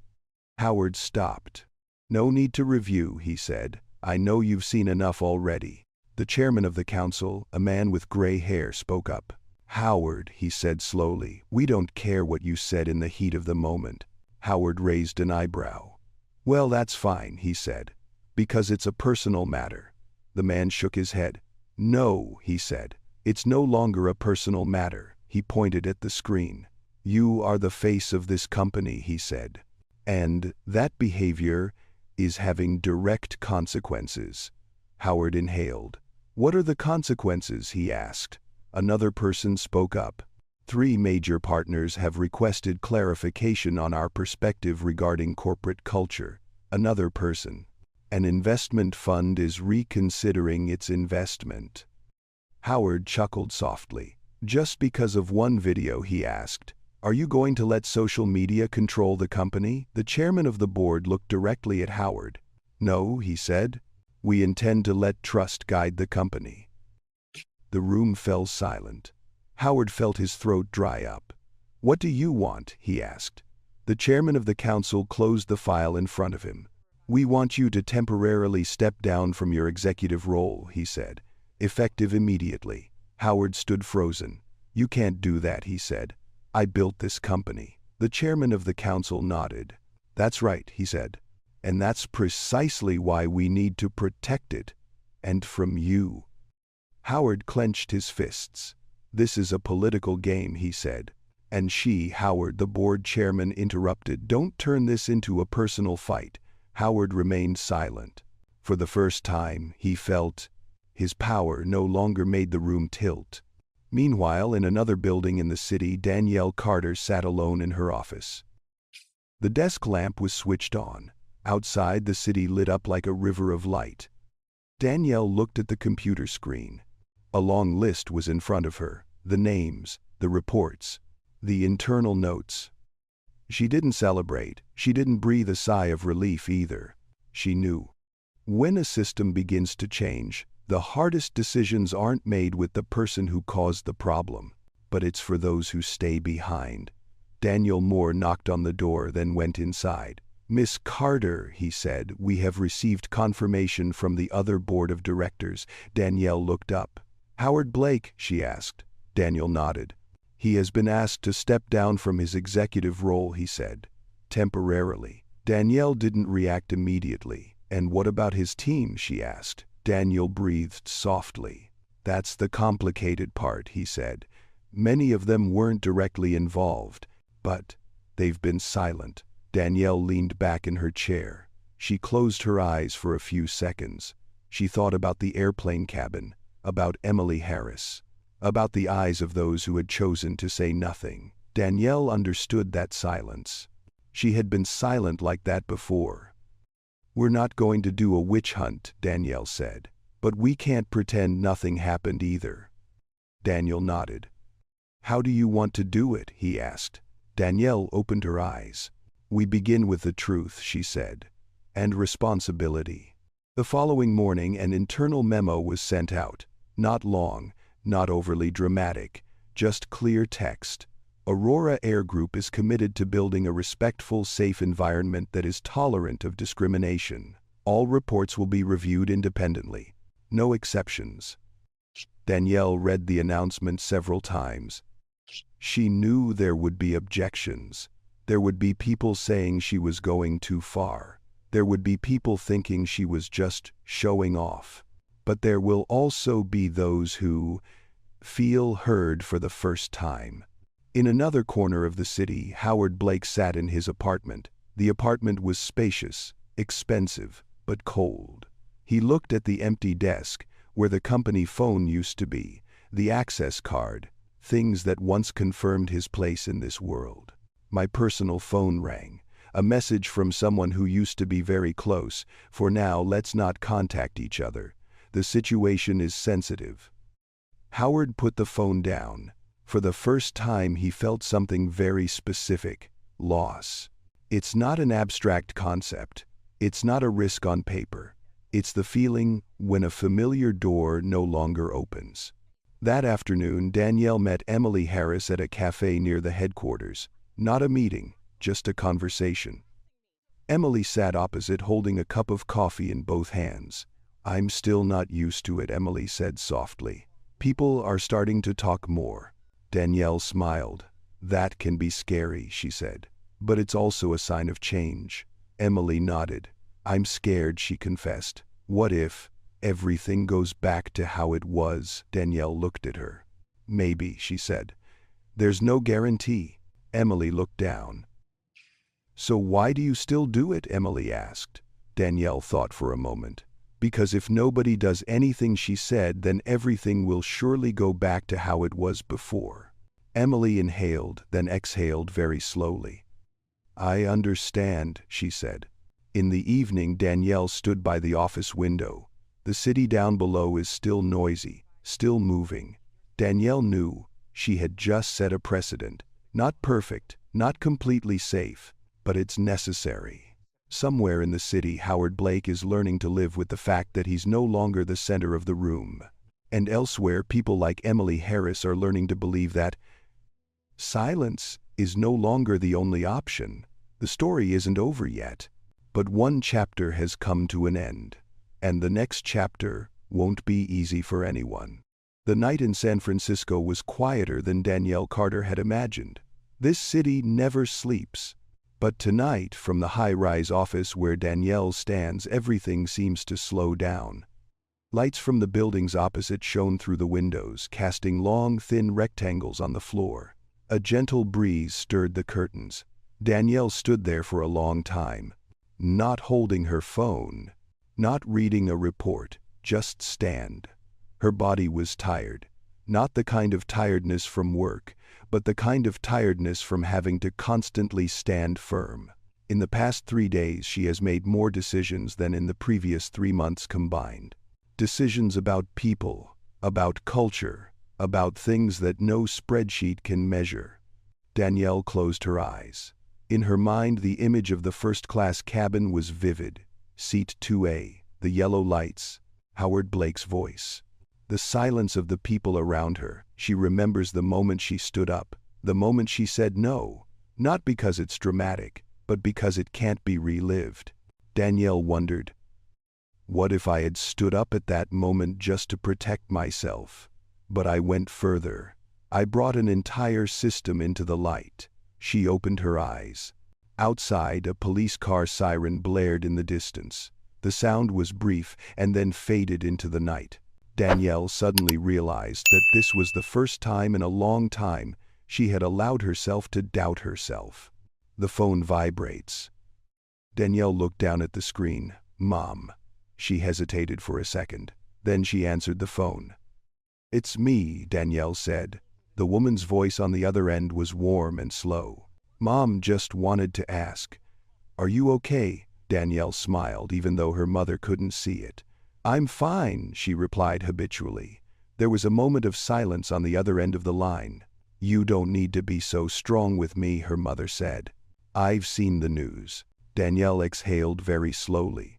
Howard stopped. "No need to review," he said. "I know you've seen enough already." The chairman of the council, a man with gray hair, spoke up. "Howard," he said slowly, "we don't care what you said in the heat of the moment." Howard raised an eyebrow. "Well, that's fine," he said, "because it's a personal matter." The man shook his head. "No," he said, "it's no longer a personal matter." He pointed at the screen. "You are the face of this company," he said. "And that behavior is having direct consequences." Howard inhaled. "What are the consequences?" he asked. Another person spoke up. "3 major partners have requested clarification on our perspective regarding corporate culture." Another person. "An investment fund is reconsidering its investment." Howard chuckled softly. "Just because of one video?" he asked. "Are you going to let social media control the company?" The chairman of the board looked directly at Howard. "No," he said. "We intend to let trust guide the company." The room fell silent. Howard felt his throat dry up. "What do you want?" he asked. The chairman of the council closed the file in front of him. "We want you to temporarily step down from your executive role," he said. "Effective immediately." Howard stood frozen. "You can't do that," he said. "I built this company." The chairman of the council nodded. "That's right," he said. "And that's precisely why we need to protect it. And from you." Howard clenched his fists. "This is a political game," he said. "And Howard," the board chairman interrupted, "don't turn this into a personal fight." Howard remained silent. For the first time, he felt his power no longer made the room tilt. Meanwhile, in another building in the city, Danielle Carter sat alone in her office. The desk lamp was switched on. Outside, the city lit up like a river of light. Danielle looked at the computer screen. A long list was in front of her. The names, the reports, the internal notes. She didn't celebrate. She didn't breathe a sigh of relief either. She knew. When a system begins to change, the hardest decisions aren't made with the person who caused the problem, but it's for those who stay behind. Daniel Moore knocked on the door, then went inside. "Miss Carter," he said, "we have received confirmation from the other board of directors." Danielle looked up. "Howard Blake?" she asked. Daniel nodded. "He has been asked to step down from his executive role," he said. "Temporarily." Danielle didn't react immediately. "And what about his team?" she asked. Daniel breathed softly. "That's the complicated part," he said. "Many of them weren't directly involved, but they've been silent." Danielle leaned back in her chair. She closed her eyes for a few seconds. She thought about the airplane cabin, about Emily Harris, about the eyes of those who had chosen to say nothing. Danielle understood that silence. She had been silent like that before. "We're not going to do a witch hunt," Danielle said. "But we can't pretend nothing happened either." Daniel nodded. "How do you want to do it?" he asked. Danielle opened her eyes. "We begin with the truth," she said. "And responsibility." The following morning an internal memo was sent out. Not long, not overly dramatic, just clear text. Aurora Air Group is committed to building a respectful, safe environment that is tolerant of discrimination. All reports will be reviewed independently. No exceptions. Danielle read the announcement several times. She knew there would be objections. There would be people saying she was going too far. There would be people thinking she was just showing off. But there will also be those who feel heard for the first time. In another corner of the city, Howard Blake sat in his apartment. The apartment was spacious, expensive, but cold. He looked at the empty desk, where the company phone used to be, the access card, things that once confirmed his place in this world. My personal phone rang. A message from someone who used to be very close. "For now, let's not contact each other. The situation is sensitive." Howard put the phone down. For the first time he felt something very specific: loss. It's not an abstract concept. It's not a risk on paper. It's the feeling when a familiar door no longer opens. That afternoon, Danielle met Emily Harris at a cafe near the headquarters. Not a meeting, just a conversation. Emily sat opposite, holding a cup of coffee in both hands. "I'm still not used to it," Emily said softly. "People are starting to talk more." Danielle smiled. "That can be scary," she said. "But it's also a sign of change." Emily nodded. "I'm scared," she confessed. "What if everything goes back to how it was?" Danielle looked at her. "Maybe," she said. "There's no guarantee." Emily looked down. "So why do you still do it?" Emily asked. Danielle thought for a moment. "Because if nobody does anything," she said, "then everything will surely go back to how it was before." Emily inhaled, then exhaled very slowly. "I understand," she said. In the evening, Danielle stood by the office window. The city down below is still noisy, still moving. Danielle knew she had just set a precedent. Not perfect, not completely safe, but it's necessary. Somewhere in the city, Howard Blake is learning to live with the fact that he's no longer the center of the room. And elsewhere, people like Emily Harris are learning to believe that silence is no longer the only option. The story isn't over yet. But one chapter has come to an end. And the next chapter won't be easy for anyone. The night in San Francisco was quieter than Danielle Carter had imagined. This city never sleeps. But tonight, from the high-rise office where Danielle stands, everything seems to slow down. Lights from the buildings opposite shone through the windows, casting long, thin rectangles on the floor. A gentle breeze stirred the curtains. Danielle stood there for a long time, not holding her phone, not reading a report, just stand. Her body was tired. Not the kind of tiredness from work, but the kind of tiredness from having to constantly stand firm. In the past 3 days, she has made more decisions than in the previous 3 months combined. Decisions about people, about culture, about things that no spreadsheet can measure. Danielle closed her eyes. In her mind, the image of the first-class cabin was vivid. Seat 2A, the yellow lights, Howard Blake's voice. The silence of the people around her. She remembers the moment she stood up, the moment she said no, not because it's dramatic, but because it can't be relived. Danielle wondered, what if I had stood up at that moment just to protect myself? But I went further. I brought an entire system into the light. She opened her eyes. Outside, a police car siren blared in the distance. The sound was brief and then faded into the night. Danielle suddenly realized that this was the first time in a long time she had allowed herself to doubt herself. The phone vibrates. Danielle looked down at the screen. "Mom." She hesitated for a second. Then she answered the phone. "It's me," Danielle said. The woman's voice on the other end was warm and slow. "Mom just wanted to ask, are you okay?" Danielle smiled, even though her mother couldn't see it. "I'm fine," she replied habitually. There was a moment of silence on the other end of the line. "You don't need to be so strong with me," her mother said. "I've seen the news." Danielle exhaled very slowly.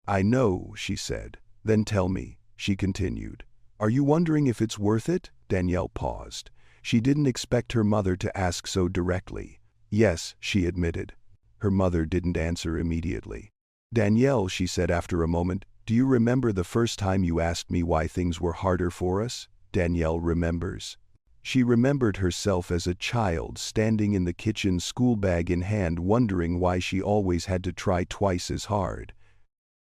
"I know," she said. "Then tell me," she continued. "Are you wondering if it's worth it?" Danielle paused. She didn't expect her mother to ask so directly. "Yes," she admitted. Her mother didn't answer immediately. "Danielle," she said after a moment, "do you remember the first time you asked me why things were harder for us?" Danielle remembers. She remembered herself as a child standing in the kitchen, school bag in hand, wondering why she always had to try twice as hard.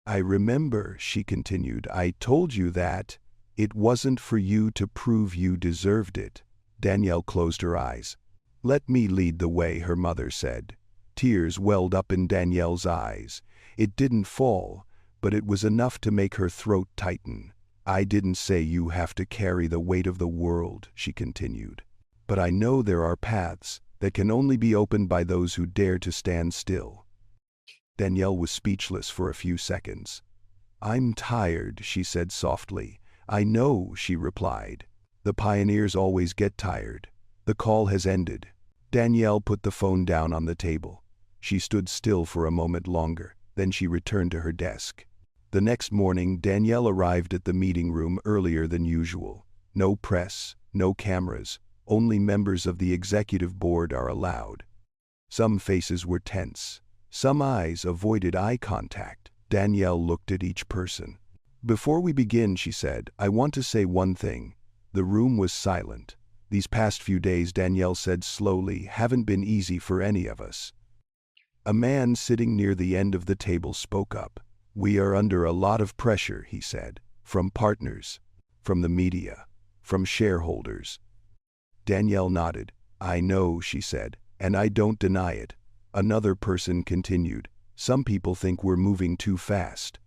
"I remember," she continued. "I told you that it wasn't for you to prove you deserved it." Danielle closed her eyes. "Let me lead the way," her mother said. Tears welled up in Danielle's eyes. It didn't fall, but it was enough to make her throat tighten. "I didn't say you have to carry the weight of the world," she continued. "But I know there are paths that can only be opened by those who dare to stand still." Danielle was speechless for a few seconds. "I'm tired," she said softly. "I know," she replied. "The pioneers always get tired. The call has ended." Danielle put the phone down on the table. She stood still for a moment longer, then she returned to her desk. The next morning, Danielle arrived at the meeting room earlier than usual. No press, no cameras, only members of the executive board are allowed. Some faces were tense. Some eyes avoided eye contact. Danielle looked at each person. "Before we begin," she said, "I want to say one thing." The room was silent. "These past few days," Danielle said slowly, "haven't been easy for any of us." A man sitting near the end of the table spoke up. "We are under a lot of pressure," he said, "from partners, from the media, from shareholders." Danielle nodded. "I know," she said, "and I don't deny it." Another person continued. "Some people think we're moving too fast."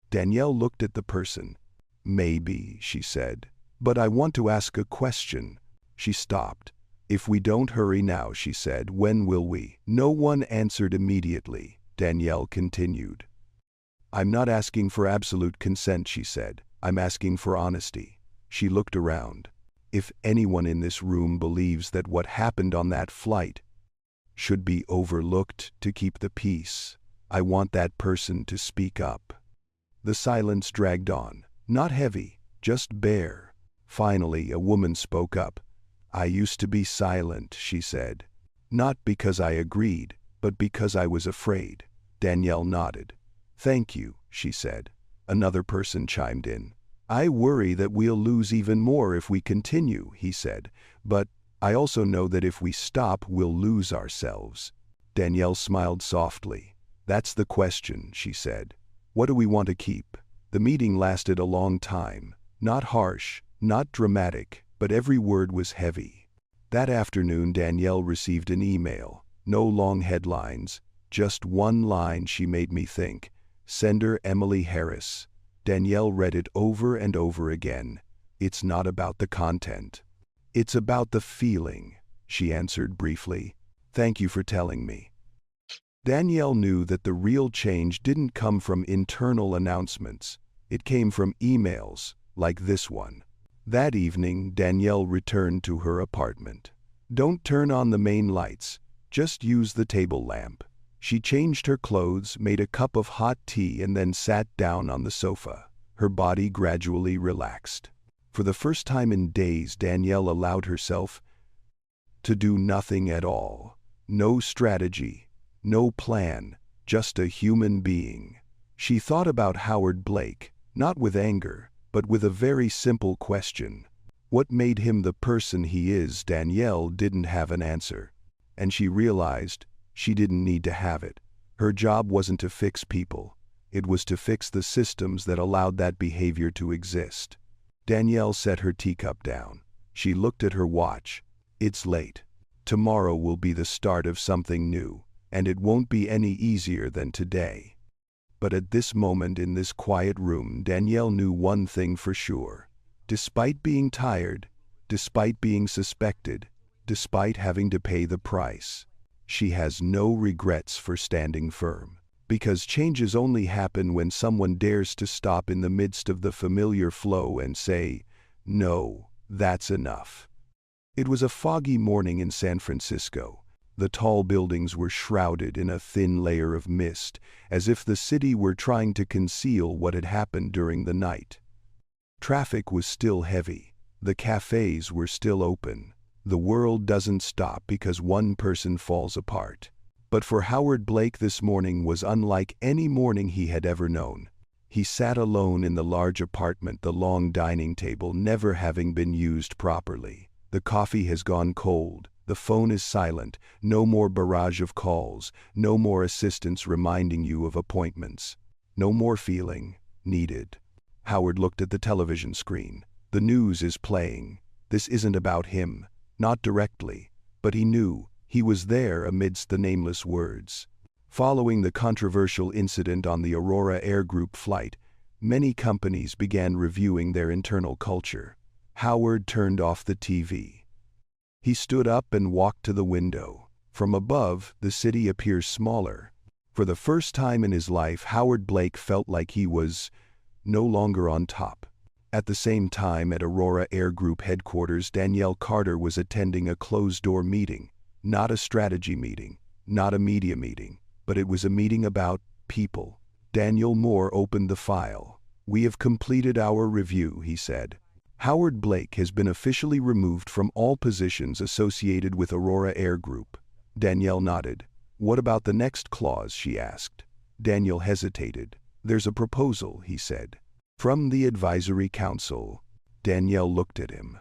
Danielle looked at the person. "Maybe," she said, "but I want to ask a question." She stopped. "If we don't hurry now," she said, "when will we?" No one answered immediately. Danielle continued. "I'm not asking for absolute consent," she said. "I'm asking for honesty." She looked around. "If anyone in this room believes that what happened on that flight should be overlooked to keep the peace, I want that person to speak up." The silence dragged on, not heavy, just bare. Finally, a woman spoke up. "I used to be silent," she said. "Not because I agreed, but because I was afraid." Danielle nodded. "Thank you," she said. Another person chimed in. "I worry that we'll lose even more if we continue," he said. "But I also know that if we stop, we'll lose ourselves." Danielle smiled softly. "That's the question," she said. "What do we want to keep?" The meeting lasted a long time. Not harsh, not dramatic, but every word was heavy. That afternoon, Danielle received an email. No long headlines, just one line. "She made me think. Sender Emily Harris." Danielle read it over and over again. "It's not about the content. It's about the feeling," she answered briefly. "Thank you for telling me." Danielle knew that the real change didn't come from internal announcements. It came from emails, like this one. That evening, Danielle returned to her apartment. "Don't turn on the main lights. Just use the table lamp." She changed her clothes, made a cup of hot tea, and then sat down on the sofa. Her body gradually relaxed. For the first time in days, Danielle allowed herself to do nothing at all. No strategy, no plan, just a human being. She thought about Howard Blake, not with anger, but with a very simple question. What made him the person he is? Danielle didn't have an answer. And she realized she didn't need to have it. Her job wasn't to fix people. It was to fix the systems that allowed that behavior to exist. Danielle set her teacup down. She looked at her watch. "It's late. Tomorrow will be the start of something new, and it won't be any easier than today." But at this moment in this quiet room, Danielle knew one thing for sure. Despite being tired, despite being suspected, despite having to pay the price, she has no regrets for standing firm. Because changes only happen when someone dares to stop in the midst of the familiar flow and say, "No, that's enough." It was a foggy morning in San Francisco. The tall buildings were shrouded in a thin layer of mist, as if the city were trying to conceal what had happened during the night. Traffic was still heavy. The cafes were still open. The world doesn't stop because one person falls apart. But for Howard Blake, this morning was unlike any morning he had ever known. He sat alone in the large apartment, the long dining table never having been used properly. The coffee has gone cold. The phone is silent. No more barrage of calls. No more assistants reminding you of appointments. No more feeling needed. Howard looked at the television screen. The news is playing. This isn't about him. Not directly. But he knew. He was there amidst the nameless words. Following the controversial incident on the Aurora Air Group flight, many companies began reviewing their internal culture. Howard turned off the TV. He stood up and walked to the window. From above, the city appears smaller. For the first time in his life, Howard Blake felt like he was no longer on top. At the same time, at Aurora Air Group headquarters, Danielle Carter was attending a closed-door meeting. Not a strategy meeting, not a media meeting, but it was a meeting about people. Daniel Moore opened the file. "We have completed our review," he said. "Howard Blake has been officially removed from all positions associated with Aurora Air Group." Danielle nodded. "What about the next clause?" she asked. Daniel hesitated. "There's a proposal," he said. "From the advisory council." Danielle looked at him.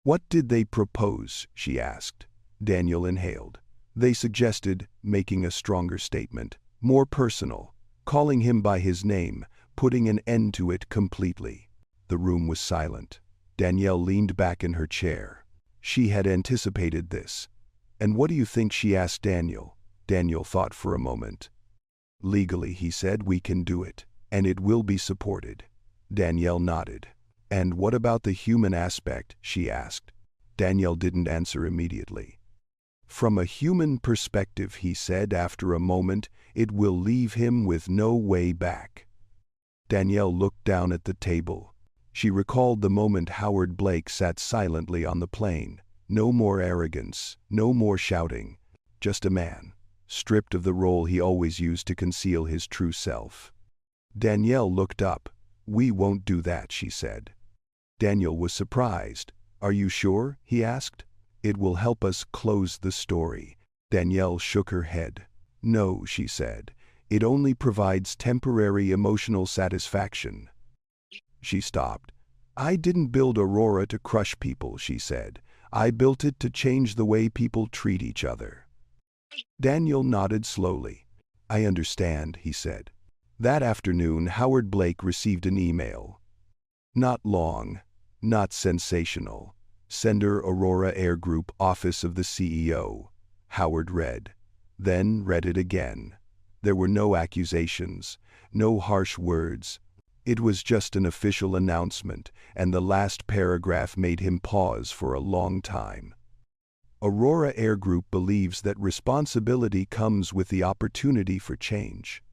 "What did they propose?" she asked. Daniel inhaled. "They suggested making a stronger statement, more personal, calling him by his name, putting an end to it completely." The room was silent. Danielle leaned back in her chair. She had anticipated this. "And what do you think?" she asked Daniel. Daniel thought for a moment. "Legally," he said, "we can do it, and it will be supported." Danielle nodded. "And what about the human aspect?" she asked. Danielle didn't answer immediately. "From a human perspective," he said after a moment, "it will leave him with no way back." Danielle looked down at the table. She recalled the moment Howard Blake sat silently on the plane. No more arrogance, no more shouting. Just a man, stripped of the role he always used to conceal his true self. Danielle looked up. "We won't do that," she said. Daniel was surprised. "Are you sure?" he asked. "It will help us close the story." Danielle shook her head. "No," she said. "It only provides temporary emotional satisfaction." She stopped. "I didn't build Aurora to crush people," she said. "I built it to change the way people treat each other." Daniel nodded slowly. "I understand," he said. That afternoon, Howard Blake received an email. Not long, not sensational. "Sender Aurora Air Group, Office of the CEO." Howard read. Then read it again. There were no accusations, no harsh words. It was just an official announcement, and the last paragraph made him pause for a long time. Aurora Air Group believes that responsibility comes with the opportunity for change.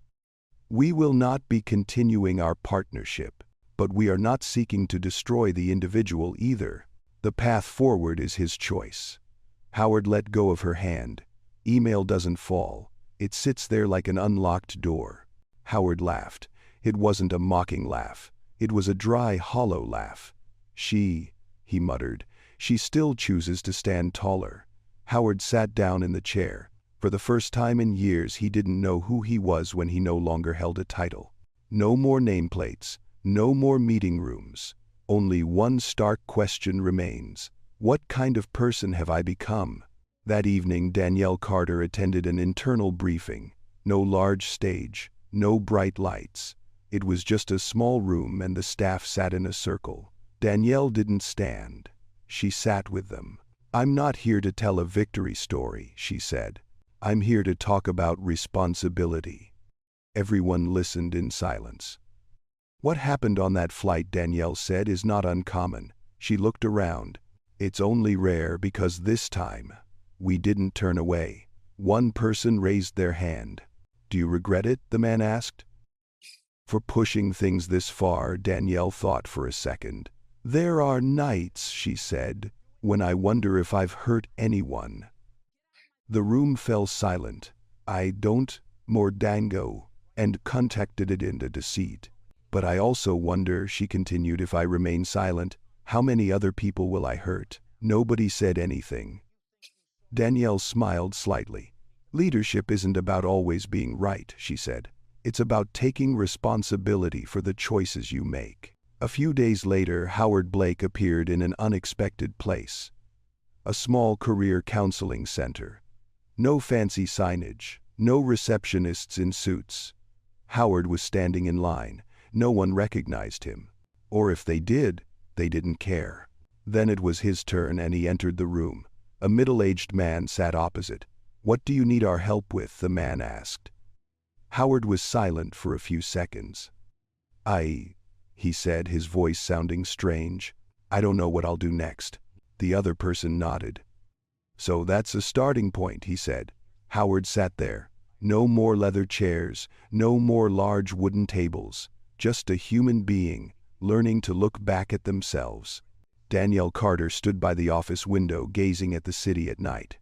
"We will not be continuing our partnership, but we are not seeking to destroy the individual either. The path forward is his choice." Howard let go of her hand. Email doesn't fall. It sits there like an unlocked door. Howard laughed. It wasn't a mocking laugh. It was a dry, hollow laugh. He muttered. "She still chooses to stand taller." Howard sat down in the chair. For the first time in years, he didn't know who he was when he no longer held a title. No more nameplates. No more meeting rooms. Only one stark question remains. What kind of person have I become? That evening, Danielle Carter attended an internal briefing. No large stage, no bright lights. It was just a small room, and the staff sat in a circle. Danielle didn't stand. She sat with them. "I'm not here to tell a victory story," she said. "I'm here to talk about responsibility." Everyone listened in silence. "What happened on that flight," Danielle said, "is not uncommon." She looked around. "It's only rare because this time, we didn't turn away." One person raised their hand. "Do you regret it?" the man asked. "For pushing things this far," Danielle thought for a second. "There are nights," she said, "when I wonder if I've hurt anyone." The room fell silent. "I don't, Mordango," and contacted it into deceit. "But I also wonder," she continued, "if I remain silent, how many other people will I hurt?" Nobody said anything. Danielle smiled slightly. "Leadership isn't about always being right," she said. "It's about taking responsibility for the choices you make." A few days later, Howard Blake appeared in an unexpected place. A small career counseling center. No fancy signage, no receptionists in suits. Howard was standing in line. No one recognized him. Or if they did, they didn't care. Then it was his turn and he entered the room. A middle-aged man sat opposite. "What do you need our help with?" the man asked. Howard was silent for a few seconds. He said, his voice sounding strange. "I don't know what I'll do next." The other person nodded. "So that's a starting point," he said. Howard sat there. No more leather chairs, no more large wooden tables. Just a human being, learning to look back at themselves. Danielle Carter stood by the office window gazing at the city at night.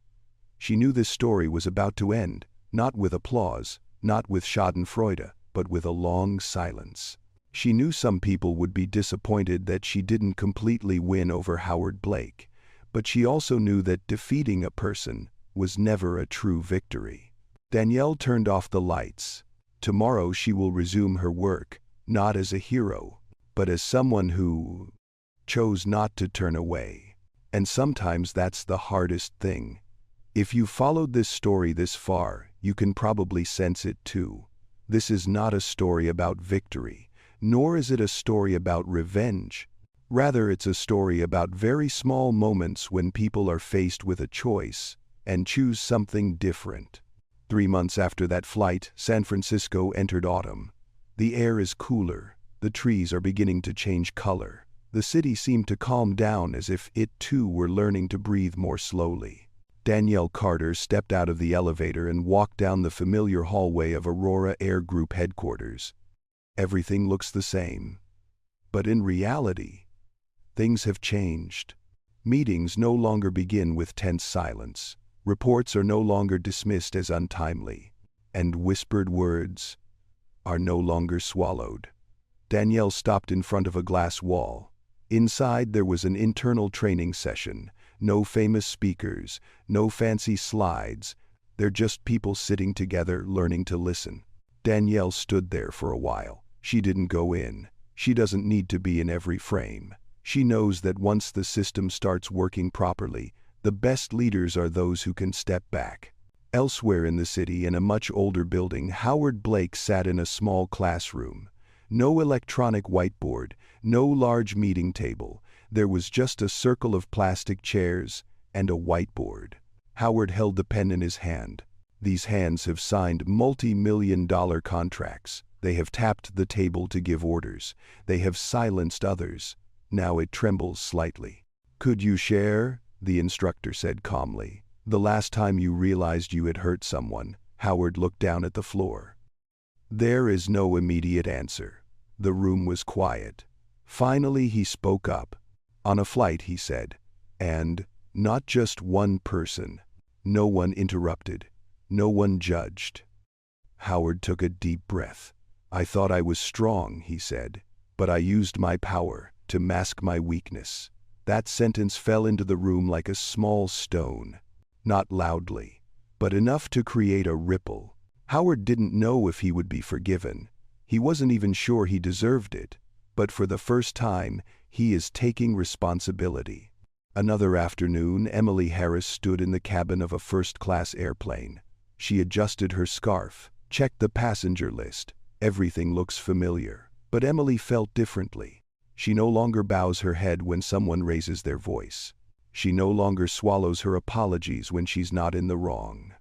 She knew this story was about to end, not with applause, not with schadenfreude, but with a long silence. She knew some people would be disappointed that she didn't completely win over Howard Blake, but she also knew that defeating a person was never a true victory. Danielle turned off the lights. Tomorrow she will resume her work, not as a hero, but as someone who chose not to turn away. And sometimes that's the hardest thing. If you followed this story this far, you can probably sense it too. This is not a story about victory, nor is it a story about revenge. Rather, it's a story about very small moments when people are faced with a choice and choose something different. 3 months after that flight, San Francisco entered autumn. The air is cooler. The trees are beginning to change color. The city seemed to calm down as if it too were learning to breathe more slowly. Danielle Carter stepped out of the elevator and walked down the familiar hallway of Aurora Air Group headquarters. Everything looks the same. But in reality, things have changed. Meetings no longer begin with tense silence. Reports are no longer dismissed as untimely. And whispered words are no longer swallowed. Danielle stopped in front of a glass wall. Inside there was an internal training session. No famous speakers, no fancy slides. They're just people sitting together learning to listen. Danielle stood there for a while. She didn't go in. She doesn't need to be in every frame. She knows that once the system starts working properly, the best leaders are those who can step back. Elsewhere in the city, in a much older building, Howard Blake sat in a small classroom. No electronic whiteboard, no large meeting table. There was just a circle of plastic chairs and a whiteboard. Howard held the pen in his hand. These hands have signed multi-million-dollar contracts. They have tapped the table to give orders. They have silenced others. Now it trembles slightly. "Could you share?" the instructor said calmly. "The last time you realized you had hurt someone." Howard looked down at the floor. There is no immediate answer. The room was quiet. Finally he spoke up. "On a flight," he said. "And not just one person." No one interrupted. No one judged. Howard took a deep breath. "I thought I was strong," he said, "but I used my power to mask my weakness." That sentence fell into the room like a small stone. Not loudly, but enough to create a ripple. Howard didn't know if he would be forgiven. He wasn't even sure he deserved it. But for the first time, he is taking responsibility. Another afternoon, Emily Harris stood in the cabin of a first-class airplane. She adjusted her scarf, checked the passenger list. Everything looks familiar. But Emily felt differently. She no longer bows her head when someone raises their voice. She no longer swallows her apologies when she's not in the wrong.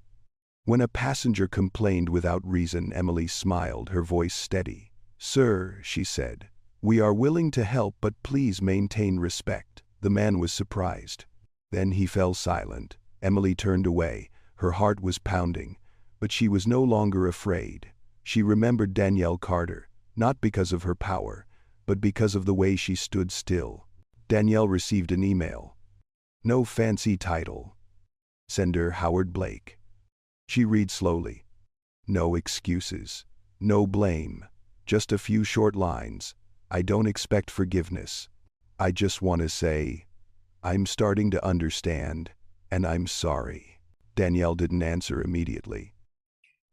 When a passenger complained without reason, Emily smiled, her voice steady. "Sir," she said, "we are willing to help, but please maintain respect." The man was surprised. Then he fell silent. Emily turned away. Her heart was pounding, but she was no longer afraid. She remembered Danielle Carter, not because of her power, but because of the way she stood still. Danielle received an email. No fancy title. Sender Howard Blake. She read slowly. No excuses. No blame. Just a few short lines. "I don't expect forgiveness. I just want to say, I'm starting to understand, and I'm sorry." Danielle didn't answer immediately.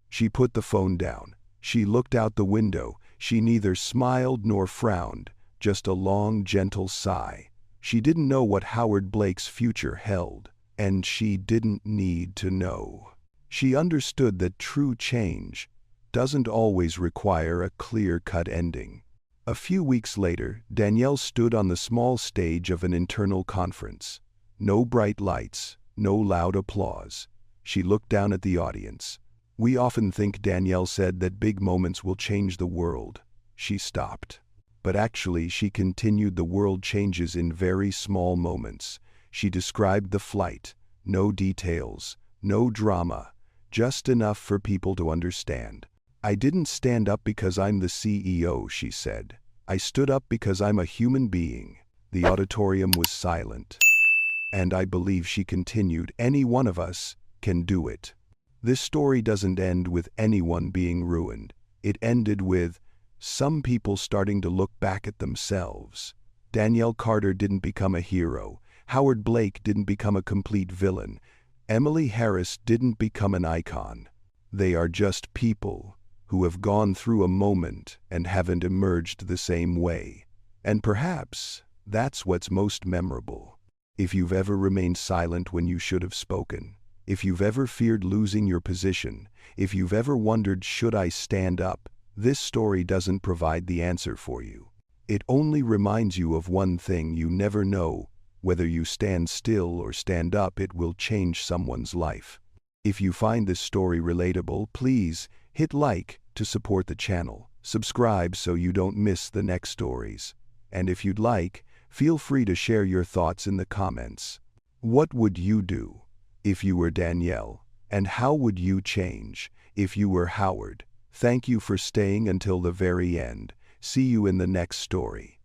She put the phone down. She looked out the window. She neither smiled nor frowned, just a long, gentle sigh. She didn't know what Howard Blake's future held, and she didn't need to know. She understood that true change doesn't always require a clear-cut ending. A few weeks later, Danielle stood on the small stage of an internal conference. No bright lights, no loud applause. She looked down at the audience. "We often think," Danielle said, "that big moments will change the world." She stopped. But actually, she continued, "The world changes in very small moments." She described the flight. No details, no drama, just enough for people to understand. "I didn't stand up because I'm the CEO," she said. "I stood up because I'm a human being." The auditorium was silent. "And I believe," she continued, "any one of us can do it." This story doesn't end with anyone being ruined. It ended with some people starting to look back at themselves. Danielle Carter didn't become a hero. Howard Blake didn't become a complete villain. Emily Harris didn't become an icon. They are just people who have gone through a moment and haven't emerged the same way. And perhaps that's what's most memorable. If you've ever remained silent when you should have spoken, if you've ever feared losing your position, if you've ever wondered, should I stand up, this story doesn't provide the answer for you. It only reminds you of one thing: you never know whether you stand still or stand up, it will change someone's life. If you find this story relatable, please hit like to support the channel. Subscribe so you don't miss the next stories. And if you'd like, feel free to share your thoughts in the comments. What would you do if you were Danielle? And how would you change if you were Howard? Thank you for staying until the very end. See you in the next story.